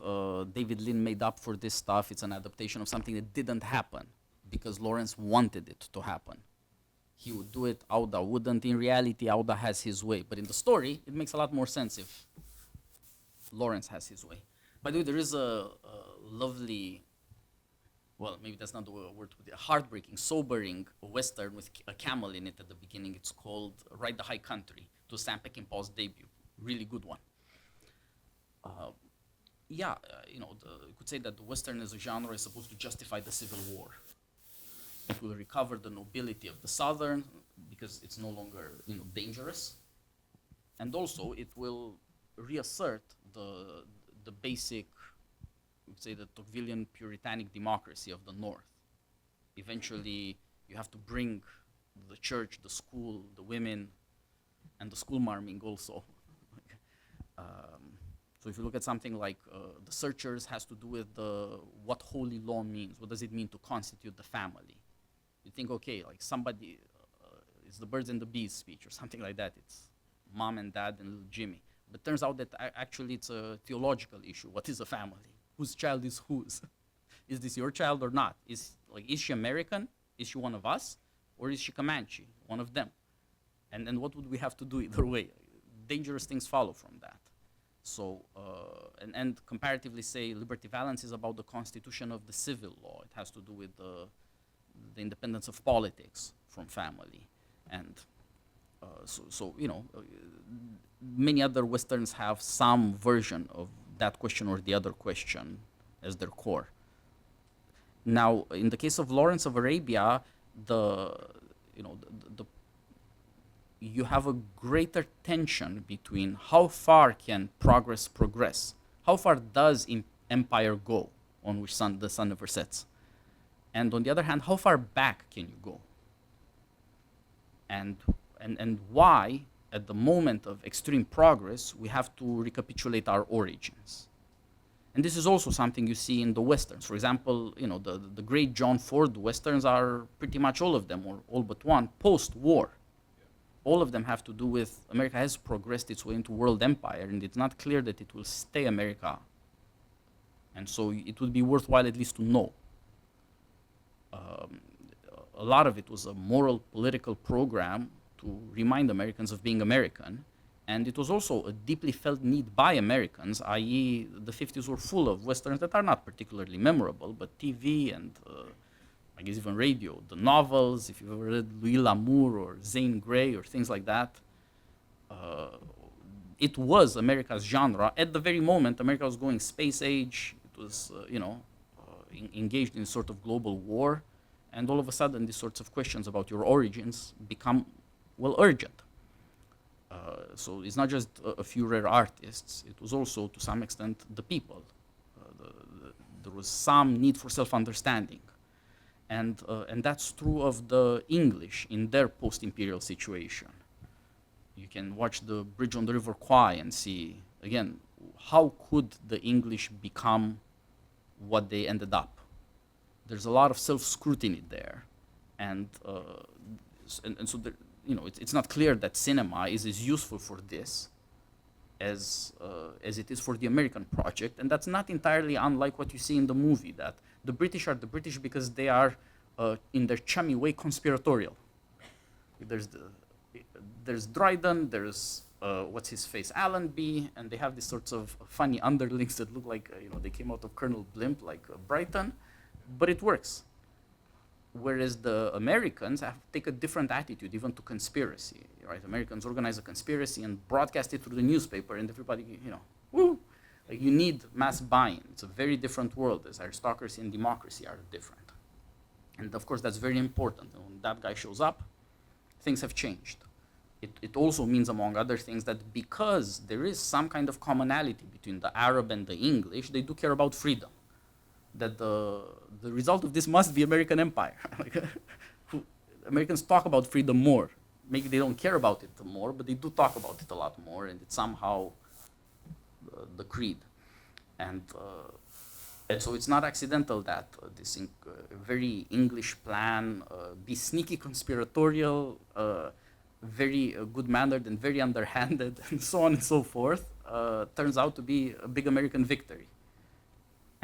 David Lean made up for this stuff. It's an adaptation of something that didn't happen because Lawrence wanted it to happen. He would do it, Auda wouldn't. In reality, Auda has his way. But in the story, it makes a lot more sense if Lawrence has his way. By the way, there is a lovely, well, maybe that's not the word, a heartbreaking, sobering Western with a camel in it at the beginning. It's called Ride the High Country, to Sam Peckinpah's debut. Really good one. You could say that the Western as a genre is supposed to justify the Civil War. It will recover the nobility of the Southern because it's no longer, dangerous, and also it will reassert the basic, we would say, the Tocquevillian Puritanic democracy of the North. Eventually, you have to bring the church, the school, the women, and the school marming also. So if you look at something like The Searchers, has to do with what holy law means. What does it mean to constitute the family? You think, okay, like somebody, it's the birds and the bees speech or something like that. It's mom and dad and little Jimmy. But turns out that actually it's a theological issue. What is a family? Whose child is whose? Is this your child or not? Is she American? Is she one of us? Or is she Comanche? One of them. And what would we have to do either way? Dangerous things follow from that. So, and comparatively, say, Liberty Valance is about the constitution of the civil law. It has to do with the independence of politics from family. And many other Westerns have some version of that question or the other question as their core. Now, in the case of Lawrence of Arabia, you have a greater tension between how far can progress? How far does empire go on which the sun never sets? And on the other hand, how far back can you go? And why, at the moment of extreme progress, we have to recapitulate our origins. And this is also something you see in the Westerns. For example, the great John Ford Westerns are pretty much all of them, or all but one, post-war. All of them have to do with America has progressed its way into world empire, and it's not clear that it will stay America. And so it would be worthwhile at least to know. A lot of it was a moral, political program to remind Americans of being American. And it was also a deeply felt need by Americans, i.e. the 50s were full of Westerns that are not particularly memorable, but TV and I guess even radio, the novels, if you've ever read Louis L'Amour or Zane Grey or things like that, it was America's genre. At the very moment, America was going space age. It was, engaged in a sort of global war. And all of a sudden, these sorts of questions about your origins become, well, urgent. So it's not just a few rare artists. It was also, to some extent, the people. There was some need for self-understanding. And that's true of the English in their post-imperial situation. You can watch the Bridge on the River Kwai and see, again, how could the English become what they ended up? There's a lot of self-scrutiny there. And so there, it's not clear that cinema is as useful for this as it is for the American project, and that's not entirely unlike what you see in the movie, that the British are the British because they are, in their chummy way, conspiratorial. There's Dryden, there's what's his face, Allenby, and they have these sorts of funny underlings that look like they came out of Colonel Blimp, like Brighton, but it works. Whereas the Americans take a different attitude, even to conspiracy, right? Americans organize a conspiracy and broadcast it through the newspaper, and everybody, woo! Like, you need mass buy-in. It's a very different world, as aristocracy and democracy are different. And of course, that's very important. When that guy shows up, things have changed. It also means, among other things, that because there is some kind of commonality between the Arab and the English, they do care about freedom. That the result of this must be American empire. Americans talk about freedom more. Maybe they don't care about it more, but they do talk about it a lot more, and it's somehow the creed. And so it's not accidental that this very English plan, be sneaky conspiratorial, very good-mannered and very underhanded, and so on and so forth, turns out to be a big American victory.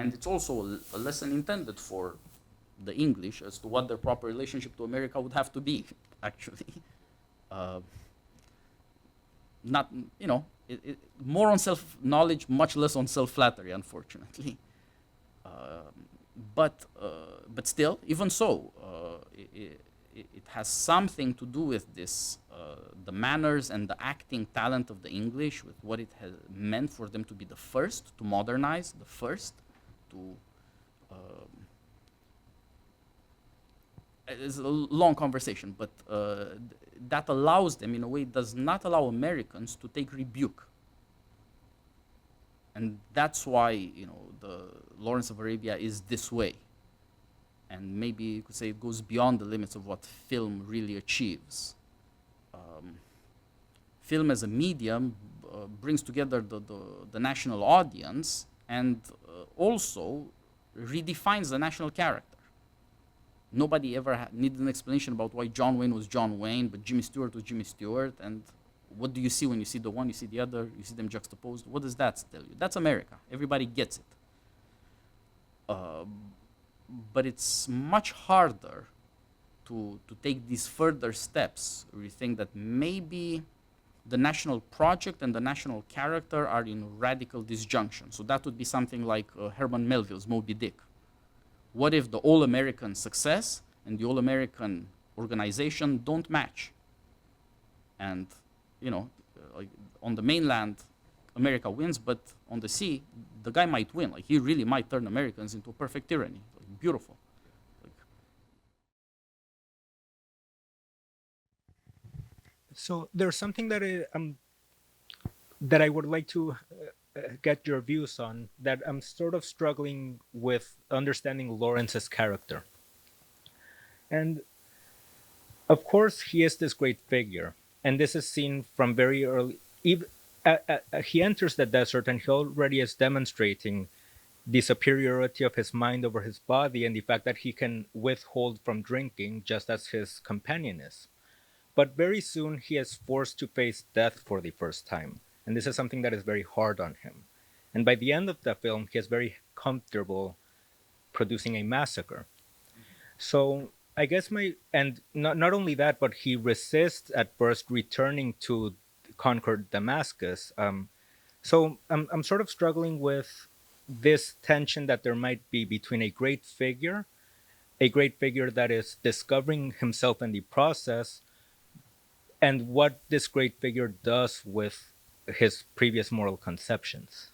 And it's also a lesson intended for the English as to what their proper relationship to America would have to be, actually. Not, more on self-knowledge, much less on self-flattery, unfortunately. But still, even so, it has something to do with this, the manners and the acting talent of the English, with what it has meant for them to be the first to modernize, the first to it's a long conversation, but that allows them, in a way, does not allow Americans to take rebuke. And that's why, the Lawrence of Arabia is this way. And maybe you could say it goes beyond the limits of what film really achieves. Film as a medium brings together the national audience, and also redefines the national character. Nobody ever needed an explanation about why John Wayne was John Wayne, but Jimmy Stewart was Jimmy Stewart. And what do you see when you see the one, you see the other, you see them juxtaposed? What does that tell you? That's America. Everybody gets it. But it's much harder to take these further steps, where you think that maybe the national project and the national character are in radical disjunction. So that would be something like Herman Melville's Moby Dick. What if the all-American success and the all-American organization don't match? And, like on the mainland, America wins, but on the sea, the guy might win. Like, he really might turn Americans into a perfect tyranny. Like, beautiful. So there's something that I would like to get your views on, that I'm sort of struggling with understanding Lawrence's character. And of course, he is this great figure, and this is seen from very early. He enters the desert, and he already is demonstrating the superiority of his mind over his body, and the fact that he can withhold from drinking just as his companion is. But very soon he is forced to face death for the first time. And this is something that is very hard on him. And by the end of the film, he is very comfortable producing a massacre. So I guess not only that, but he resists at first returning to conquered Damascus. So I'm sort of struggling with this tension that there might be between a great figure that is discovering himself in the process, and what this great figure does with his previous moral conceptions.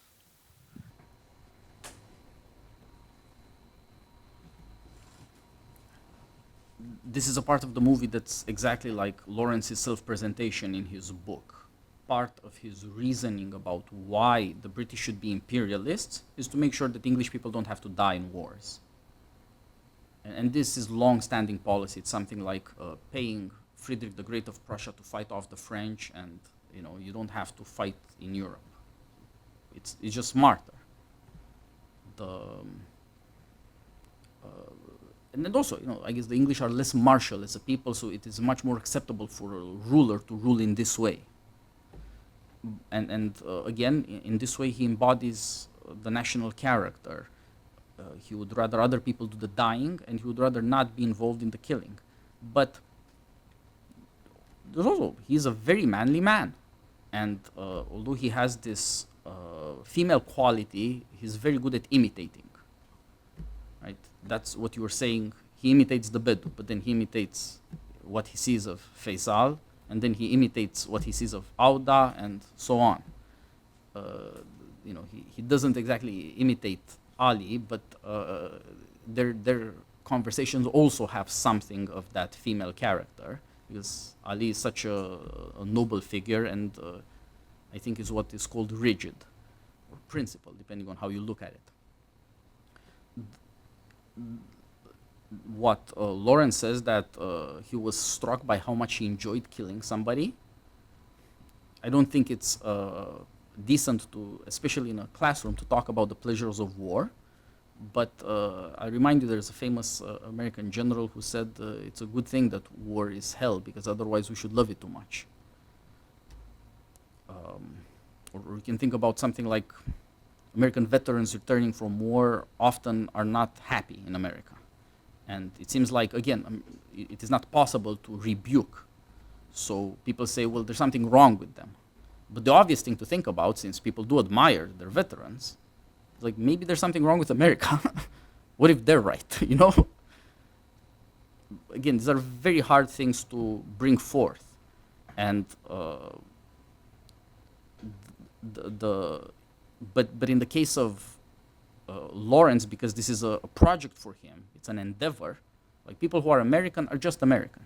This is a part of the movie that's exactly like Lawrence's self-presentation in his book. Part of his reasoning about why the British should be imperialists is to make sure that English people don't have to die in wars. And this is long-standing policy. It's something like paying Frederick the Great of Prussia to fight off the French, and you don't have to fight in Europe. It's just smarter. And then also, I guess the English are less martial as a people, so it is much more acceptable for a ruler to rule in this way. Again, in this way, he embodies the national character. He would rather other people do the dying, and he would rather not be involved in the killing. But also, he's a very manly man, and although he has this female quality, he's very good at imitating. Right? That's what you were saying. He imitates the Bedu, but then he imitates what he sees of Faisal, and then he imitates what he sees of Auda, and so on. He doesn't exactly imitate Ali, but their conversations also have something of that female character, because Ali is such a noble figure, and I think is what is called rigid, or principled, depending on how you look at it. What Lawrence says, that he was struck by how much he enjoyed killing somebody. I don't think it's decent to, especially in a classroom, to talk about the pleasures of war. But I remind you, there's a famous American general who said it's a good thing that war is hell, because otherwise we should love it too much. Or we can think about something like American veterans returning from war often are not happy in America. And it seems like, again, it is not possible to rebuke. So people say, well, there's something wrong with them. But the obvious thing to think about, since people do admire their veterans, is like, maybe there's something wrong with America. What if they're right, you know? Again, these are very hard things to bring forth. And but in the case of Lawrence, because this is a project for him, it's an endeavor, like people who are American are just American.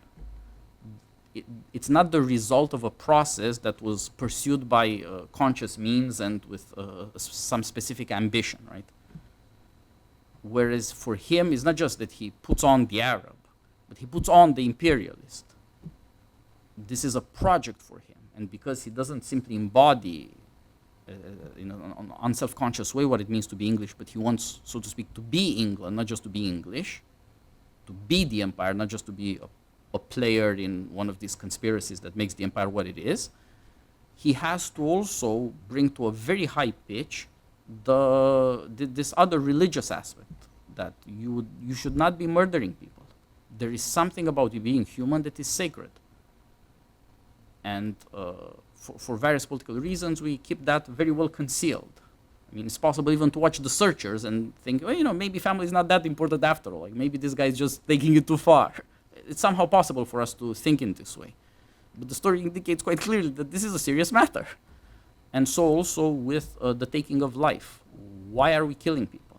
It's not the result of a process that was pursued by conscious means and with some specific ambition, right? Whereas for him, it's not just that he puts on the Arab, but he puts on the imperialist. This is a project for him. And because he doesn't simply embody in an unself-conscious way what it means to be English, but he wants, so to speak, to be England, not just to be English, to be the empire, not just to be a player in one of these conspiracies that makes the empire what it is. He has to also bring to a very high pitch this other religious aspect, that you should not be murdering people. There is something about you being human that is sacred. And for various political reasons, we keep that very well concealed. I mean, it's possible even to watch The Searchers and think, well, maybe family is not that important after all. Like, maybe this guy is just taking it too far. It's somehow possible for us to think in this way. But the story indicates quite clearly that this is a serious matter. And so also with the taking of life. Why are we killing people?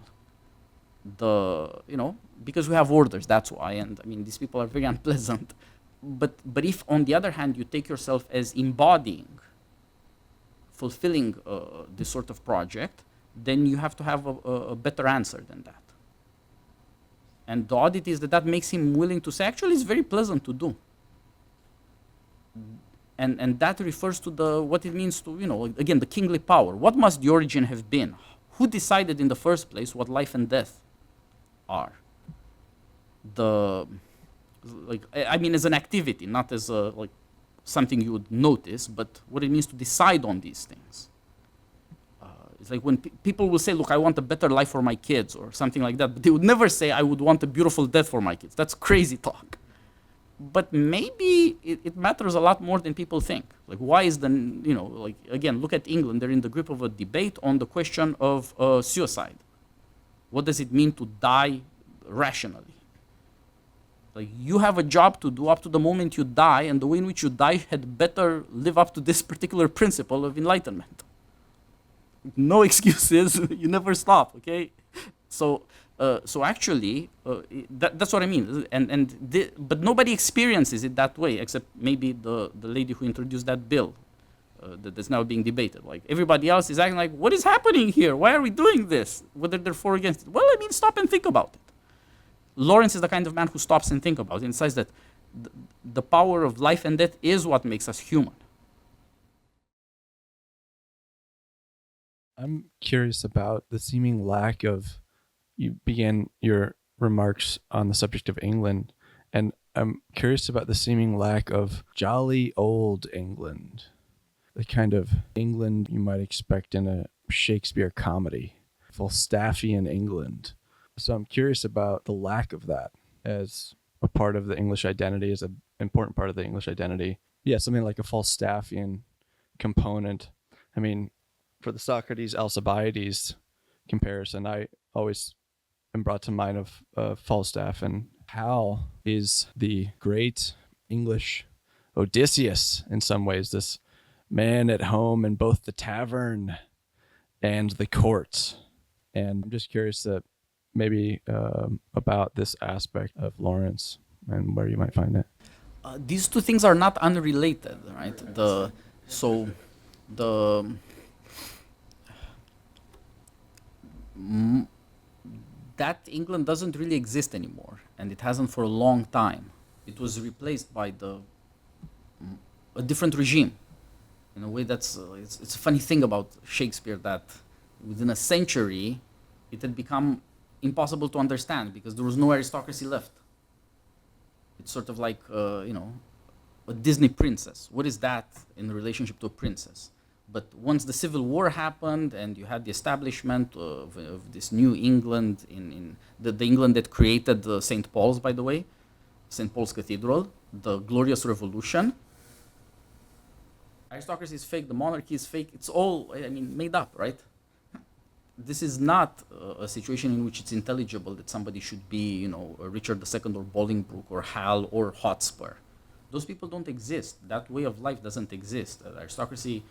Because we have orders, that's why. And I mean, these people are very unpleasant. But if, on the other hand, you take yourself as embodying, fulfilling this sort of project, then you have to have a better answer than that. And the oddity is that makes him willing to say, actually, it's very pleasant to do. And that refers to what it means to, again, the kingly power. What must the origin have been? Who decided in the first place what life and death are? As an activity, not as something you would notice, but what it means to decide on these things. It's like when people will say, look, I want a better life for my kids or something like that, but they would never say, I would want a beautiful death for my kids. That's crazy talk. But maybe it matters a lot more than people think. Like, why is again, look at England. They're in the grip of a debate on the question of suicide. What does it mean to die rationally? Like, you have a job to do up to the moment you die, and the way in which you die had better live up to this particular principle of enlightenment. No excuses. You never stop. Okay, so actually, that's what I mean. But nobody experiences it that way, except maybe the lady who introduced that bill that's now being debated. Like, everybody else is acting like, what is happening here? Why are we doing this? Whether they're for or against it. Well, I mean, stop and think about it. Lawrence is the kind of man who stops and thinks about it and says that the power of life and death is what makes us human. I'm curious about the seeming lack of, you began your remarks on the subject of England, and I'm curious about the seeming lack of jolly old England. the kind of England you might expect in a Shakespeare comedy, Falstaffian England. So I'm curious about the lack of that as a part of the English identity, as an important part of the English identity. Yeah, something like a Falstaffian component. I mean, for the Socrates Alcibiades comparison, I always am brought to mind of Falstaff, and Hal is the great English Odysseus in some ways, this man at home in both the tavern and the court. And I'm just curious that maybe about this aspect of Lawrence and where you might find it. These two things are not unrelated, right? That England doesn't really exist anymore, and it hasn't for a long time. It was replaced by a different regime. In a way, that's it's a funny thing about Shakespeare, that within a century, it had become impossible to understand because there was no aristocracy left. It's sort of like a Disney princess. What is that in relationship to a princess? But once the Civil War happened and you had the establishment of this new England, in the England that created St. Paul's, by the way, St. Paul's Cathedral, the Glorious Revolution, aristocracy is fake, the monarchy is fake, it's all, made up, right? This is not a situation in which it's intelligible that somebody should be, Richard II or Bolingbroke or Hal or Hotspur. Those people don't exist. That way of life doesn't exist. Aristocracy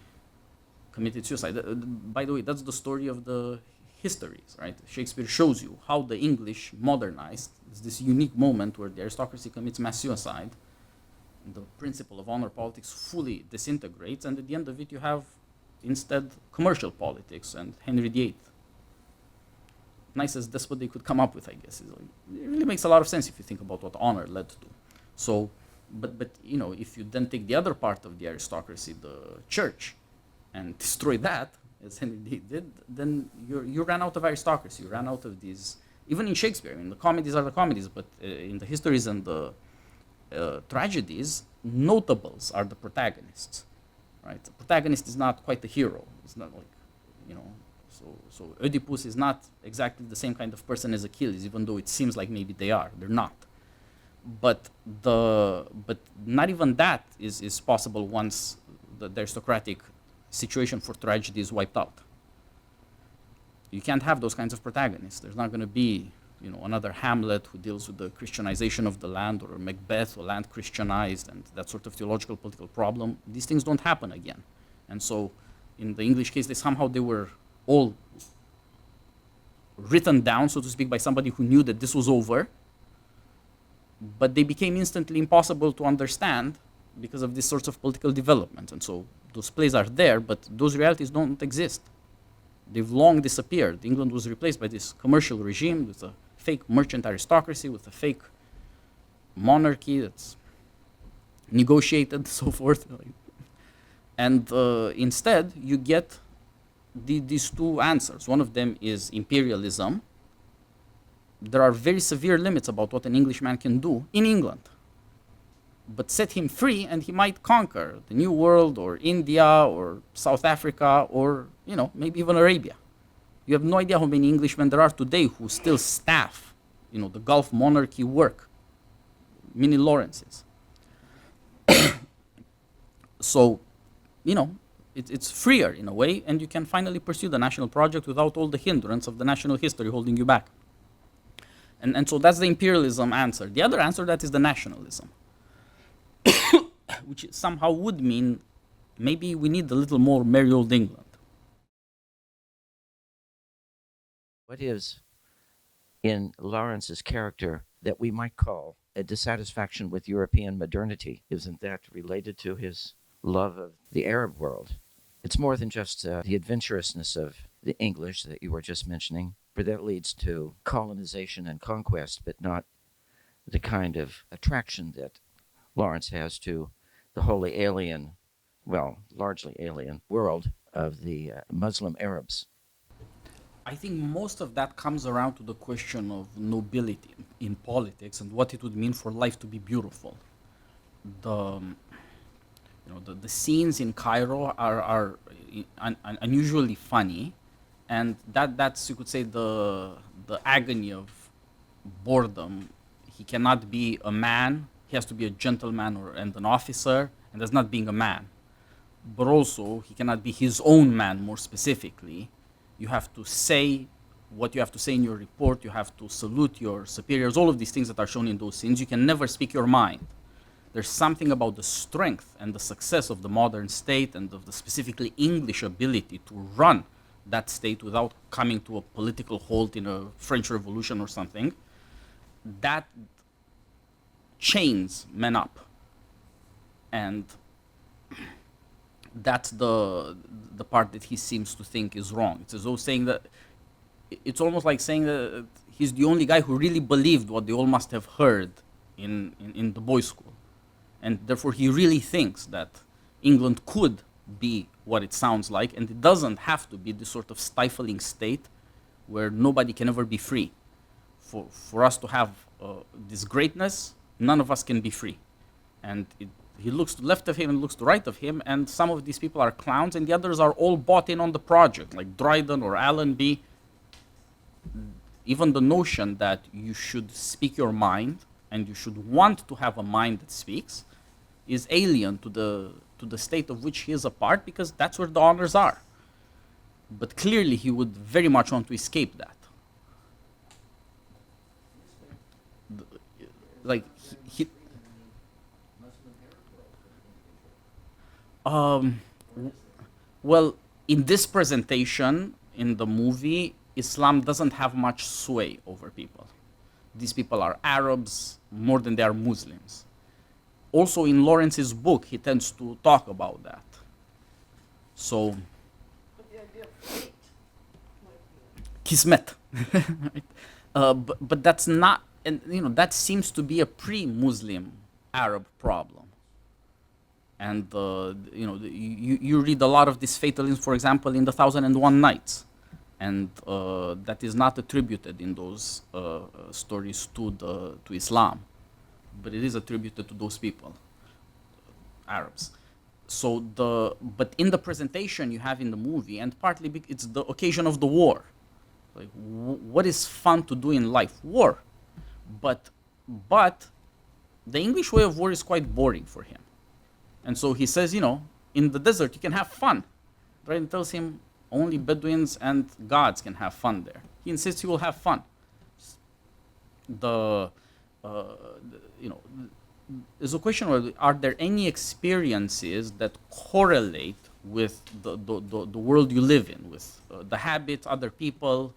committed suicide. By the way, that's the story of the histories, right? Shakespeare shows you how the English modernized. It's this unique moment where the aristocracy commits mass suicide. The principle of honor politics fully disintegrates, and at the end of it, you have instead commercial politics and Henry VIII. Nicest despot they could come up with, I guess. It really makes a lot of sense if you think about what honor led to. So, but if you then take the other part of the aristocracy, the church, and destroy that, as Henry VIII did, then you ran out of aristocracy. You ran out of these. Even in Shakespeare, the comedies are the comedies, but in the histories and the tragedies, notables are the protagonists, right? The protagonist is not quite a hero. It's not like, So Oedipus is not exactly the same kind of person as Achilles, even though it seems like maybe they are. They're not. But not even that is possible once the aristocratic situation for tragedy is wiped out. You can't have those kinds of protagonists. There's not going to be, another Hamlet who deals with the Christianization of the land, or Macbeth, or land Christianized, and that sort of theological political problem. These things don't happen again. And so in the English case, they were all written down, so to speak, by somebody who knew that this was over, but they became instantly impossible to understand because of this sorts of political development. And so those plays are there, but those realities don't exist. They've long disappeared. England was replaced by this commercial regime with a fake merchant aristocracy, with a fake monarchy that's negotiated, so forth. And instead, you get these two answers. One of them is imperialism. There are very severe limits about what an Englishman can do in England. But set him free and he might conquer the New World or India or South Africa or, maybe even Arabia. You have no idea how many Englishmen there are today who still staff, the Gulf monarchy work. Mini Lawrences. So, it's freer in a way, and you can finally pursue the national project without all the hindrance of the national history holding you back. And so that's the imperialism answer. The other answer, that is the nationalism, which somehow would mean maybe we need a little more merry old England. What is in Lawrence's character that we might call a dissatisfaction with European modernity? Isn't that related to his love of the Arab world? It's more than just the adventurousness of the English that you were just mentioning, for that leads to colonization and conquest, but not the kind of attraction that Lawrence has to the wholly alien, largely alien world of the Muslim Arabs. I think most of that comes around to the question of nobility in politics and what it would mean for life to be beautiful. The scenes in Cairo are unusually funny, and that's, you could say, the agony of boredom. He cannot be a man. He has to be a gentleman and an officer, and that's not being a man. But also, he cannot be his own man, more specifically. You have to say what you have to say in your report. You have to salute your superiors, all of these things that are shown in those scenes. You can never speak your mind. There's something about the strength and the success of the modern state and of the specifically English ability to run that state without coming to a political halt in a French Revolution or something, that chains men up. And that's the part that he seems to think is wrong. It's as though saying that, it's almost like saying that he's the only guy who really believed what they all must have heard in the boys' school. And therefore he really thinks that England could be what it sounds like, and it doesn't have to be this sort of stifling state where nobody can ever be free. For us to have this greatness, none of us can be free. And he looks to the left of him and looks to the right of him, and some of these people are clowns, and the others are all bought in on the project, like Dryden or Allenby. Even the notion that you should speak your mind and you should want to have a mind that speaks is alien to the state of which he is a part, because that's where the honors are. But clearly he would very much want to escape that. Like well, in this presentation, in the movie, Islam doesn't have much sway over people. These people are Arabs more than they are Muslims. Also, in Lawrence's book, he tends to talk about that. So, kismet. But that's not, and that seems to be a pre-Muslim Arab problem. And you read a lot of these fatalism, for example, in the 1001 Nights, and that is not attributed in those stories to Islam, but it is attributed to those people, Arabs. So but in the presentation you have in the movie, and partly it's the occasion of the war. Like, what is fun to do in life? War. But the English way of war is quite boring for him. And so he says, in the desert you can have fun. Dryden tells him only Bedouins and gods can have fun there. He insists he will have fun. There's a question of, are there any experiences that correlate with the world you live in, with the habits, other people?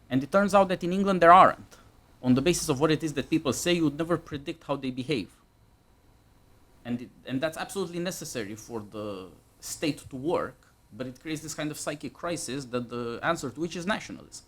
And it turns out that in England there aren't. On the basis of what it is that people say, you would never predict how they behave. And that's absolutely necessary for the state to work, but it creates this kind of psychic crisis that the answer to which is nationalism.